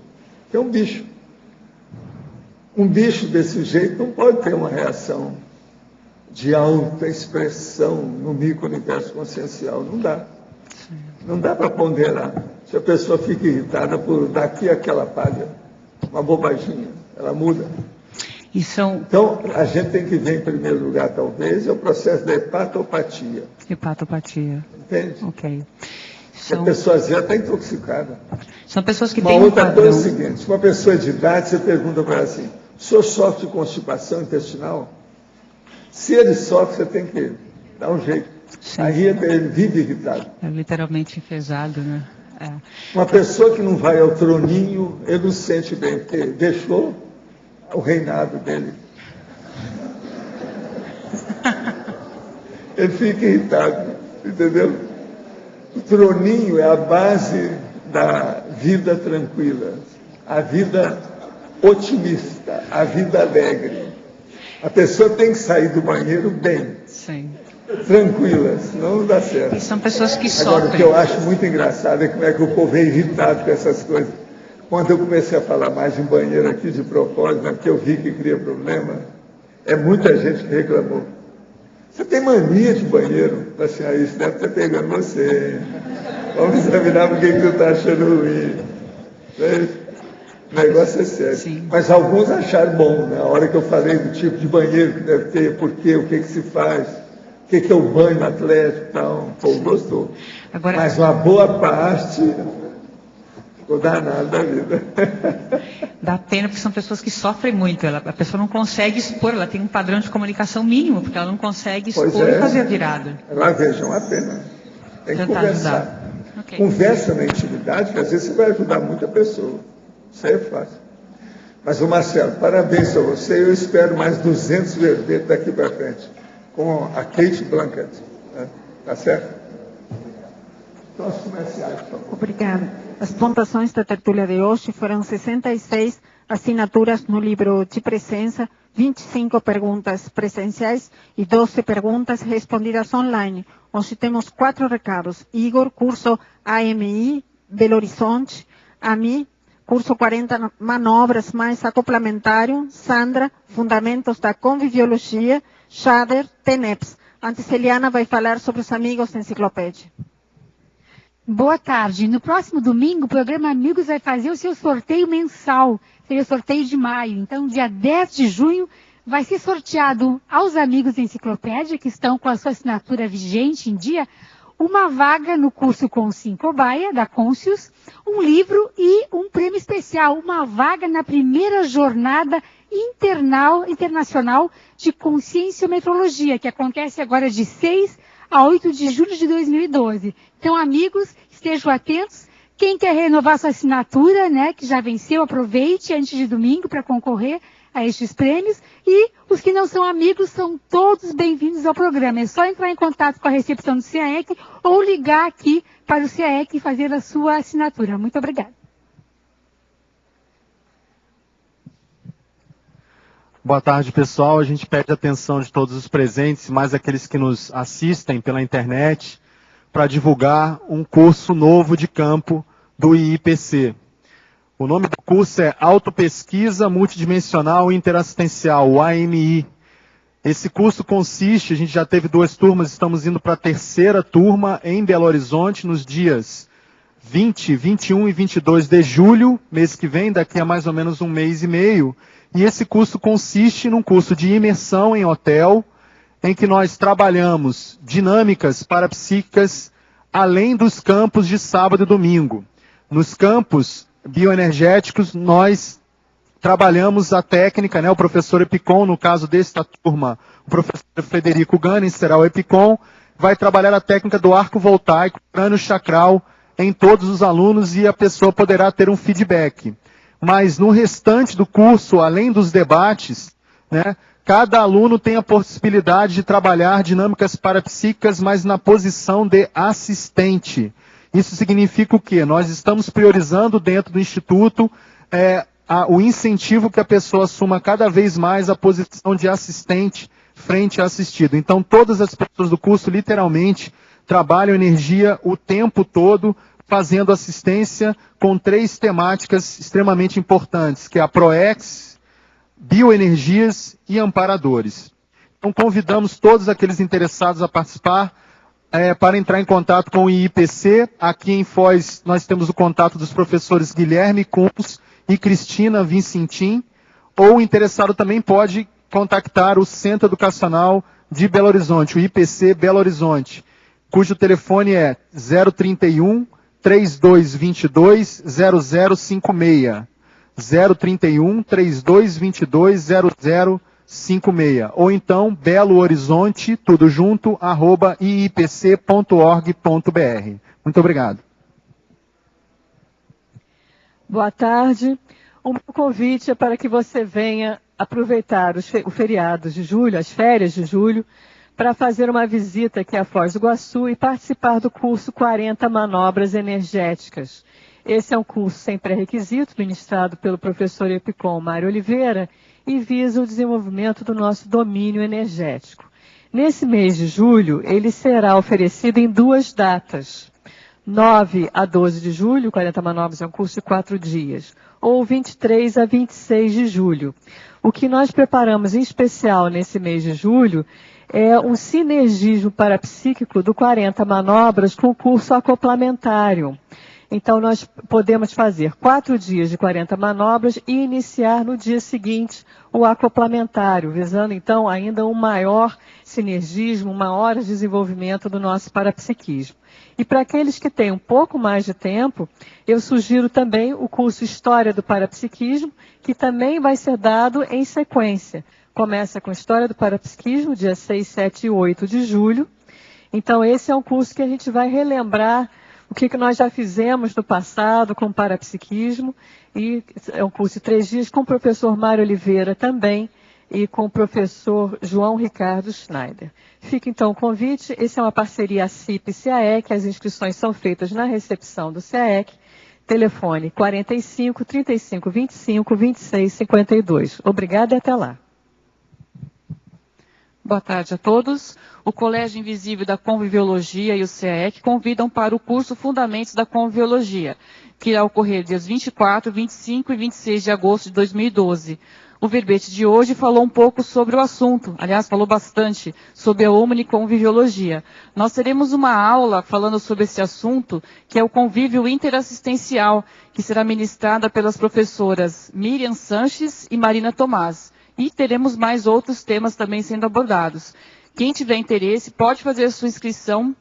É um bicho. Um bicho desse jeito não pode ter uma reação de alta expressão no micro-universo consciencial. Não dá. Não dá para ponderar. Se a pessoa fica irritada por daqui aquela palha, uma bobaginha, ela muda. Então, a gente tem que ver, em primeiro lugar, talvez, é o processo da hepatopatia. Hepatopatia. Entende? Ok. A pessoa já está intoxicada. São pessoas que uma têm outra padrão. coisa é o seguinte, se uma pessoa de idade, você pergunta para ela assim, o senhor sofre de constipação intestinal? Se ele sofre, você tem que dar um jeito. Sim. Aí ele vive irritado. É literalmente enfesado, né? É. Uma pessoa que não vai ao troninho, ele não se sente bem, porque deixou o reinado dele. Ele fica irritado, entendeu? O troninho é a base da vida tranquila, a vida otimista, a vida alegre. A pessoa tem que sair do banheiro bem, Sim. tranquila, senão não dá certo. E são pessoas que Agora, sofrem. o que eu acho muito engraçado é como é que o povo é irritado com essas coisas. Quando eu comecei a falar mais de banheiro aqui de propósito, né, porque eu vi que cria problema, é muita gente que reclamou. Você tem mania de banheiro? Assim, isso deve estar pegando você. Vamos examinar por que você está achando ruim. O negócio é sério. Sim. Mas alguns acharam bom, né? A hora que eu falei do tipo de banheiro que deve ter, por quê, o que se faz, o que é o banho atlético e tal. O povo gostou. Agora, mas uma boa parte ficou danado da vida. Dá pena porque são pessoas que sofrem muito. A pessoa não consegue expor, ela tem um padrão de comunicação mínimo, porque ela não consegue expor e fazer a virada. Lá vejam a pena. Tem que conversar. Okay. Conversa na intimidade, que às vezes você vai ajudar muita pessoa. Isso aí é fácil. Mas, o Marcelo, parabéns a você. Eu espero mais 200 verbetes daqui para frente, com a Kate Blanket. Né? Tá certo? Próximos comerciais, por favor. Obrigada. As pontuações da tertúlia de hoje foram 66 assinaturas no livro de presença, 25 perguntas presenciais e 12 perguntas respondidas online. Hoje temos 4 recados. Igor, curso AMI, Belo Horizonte. AMI, curso 40 manobras mais acoplamentário. Sandra, fundamentos da conviviologia. Shader, TENEPS. Antes, Eliana vai falar sobre os amigos da enciclopédia. Boa tarde. No próximo domingo, o programa Amigos vai fazer o seu sorteio mensal. Seria o sorteio de maio. Então, dia 10 de junho, vai ser sorteado aos amigos da enciclopédia, que estão com a sua assinatura vigente em dia, uma vaga no curso Consim Cobaia, da Conscius, um livro e um prêmio especial, uma vaga na primeira jornada internacional de conscienciometrologia, que acontece agora de 6 a 8 de julho de 2012. Então, amigos, estejam atentos. Quem quer renovar sua assinatura, né, que já venceu, aproveite antes de domingo para concorrer a estes prêmios. E os que não são amigos são todos bem-vindos ao programa. É só entrar em contato com a recepção do CAEC ou ligar aqui para o CAEC e fazer a sua assinatura. Muito obrigada. Boa tarde, pessoal. A gente pede a atenção de todos os presentes, mais aqueles que nos assistem pela internet, para divulgar um curso novo de campo do IIPC. O nome do curso é Autopesquisa Multidimensional Interassistencial, o AMI. Esse curso consiste, a gente já teve 2 turmas, estamos indo para a 3ª turma em Belo Horizonte, nos dias 20, 21 e 22 de julho, mês que vem, daqui a mais ou menos um mês e meio. E esse curso consiste num curso de imersão em hotel, em que nós trabalhamos dinâmicas parapsíquicas além dos campos de sábado e domingo. Nos campos bioenergéticos, nós trabalhamos a técnica, né, o professor Epicom, no caso desta turma, o professor Frederico Ganin, será o Epicom, vai trabalhar a técnica do arco voltaico, crânio chacral, em todos os alunos e a pessoa poderá ter um feedback. Mas no restante do curso, além dos debates, né, cada aluno tem a possibilidade de trabalhar dinâmicas parapsíquicas, mas na posição de assistente. Isso significa o quê? Nós estamos priorizando dentro do Instituto o incentivo que a pessoa assuma cada vez mais a posição de assistente frente a assistido. Então, todas as pessoas do curso, literalmente, trabalham energia o tempo todo, fazendo assistência com 3 temáticas extremamente importantes, que é a ProEx, bioenergias e amparadores. Então, convidamos todos aqueles interessados a participar para entrar em contato com o IIPC. Aqui em Foz, nós temos o contato dos professores Guilherme Kunz e Cristina Vincentim, ou o interessado também pode contactar o Centro Educacional de Belo Horizonte, o IPC Belo Horizonte, cujo telefone é 031 3222 0056. 031 3222 0056. Ou então, Belo Horizonte, tudo junto, @iipc.org.br. Muito obrigado. Boa tarde. O meu convite é para que você venha aproveitar o feriado de julho, as férias de julho, para fazer uma visita aqui a Foz do Iguaçu e participar do curso 40 Manobras Energéticas. Esse é um curso sem pré-requisito, ministrado pelo professor Epicom Mário Oliveira, e visa o desenvolvimento do nosso domínio energético. Nesse mês de julho, ele será oferecido em 2 datas. 9 a 12 de julho, 40 Manobras é um curso de 4 dias, ou 23 a 26 de julho. O que nós preparamos em especial nesse mês de julho é um sinergismo parapsíquico do 40 Manobras com o curso acoplamentário. Então, nós podemos fazer 4 dias de 40 manobras e iniciar no dia seguinte o acoplamentário, visando, então, ainda um maior sinergismo, um maior desenvolvimento do nosso parapsiquismo. E para aqueles que têm um pouco mais de tempo, eu sugiro também o curso História do Parapsiquismo, que também vai ser dado em sequência. Começa com História do Parapsiquismo, dia 6, 7 e 8 de julho. Então, esse é um curso que a gente vai relembrar o que nós já fizemos no passado com o parapsiquismo, e é um curso de 3 dias com o professor Mário Oliveira também, e com o professor João Ricardo Schneider. Fica então o convite, esse é uma parceria CIP e CAEC, as inscrições são feitas na recepção do CAEC, telefone 45 35 25 26 52. Obrigada e até lá. Boa tarde a todos. O Colégio Invisível da Conviviologia e o CAEC convidam para o curso Fundamentos da Conviviologia, que irá ocorrer dias 24, 25 e 26 de agosto de 2012. O verbete de hoje falou um pouco sobre o assunto, aliás, falou bastante sobre a omniconviviologia. Nós teremos uma aula falando sobre esse assunto, que é o convívio interassistencial, que será ministrada pelas professoras Miriam Sanches e Marina Tomás. E teremos mais outros temas também sendo abordados. Quem tiver interesse pode fazer a sua inscrição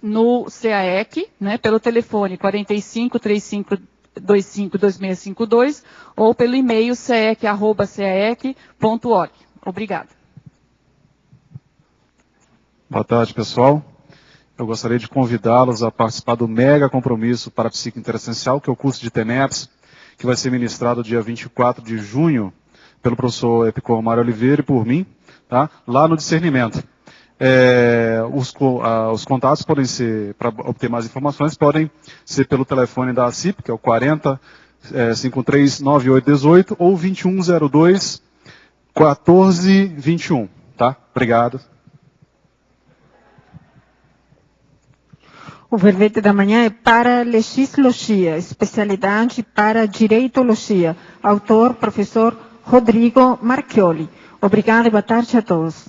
no CAEC, né, pelo telefone 45 35 25 2652 ou pelo e-mail caec@caec.org. Obrigada. Boa tarde, pessoal. Eu gostaria de convidá-los a participar do mega compromisso Parapsíquico Interessencial, que é o curso de TENEPS, que vai ser ministrado dia 24 de junho, pelo professor Epicom Mário Oliveira e por mim, tá? Lá no Discernimento. Os contatos podem ser, para obter mais informações, podem ser pelo telefone da CIP, que é o 40 53 9818 ou 2102 1421, tá? Obrigado. O verbete da manhã é para Legislogia, especialidade para Direitologia. Autor, professor Rodrigo Marchioli. Obrigada e boa tarde a todos.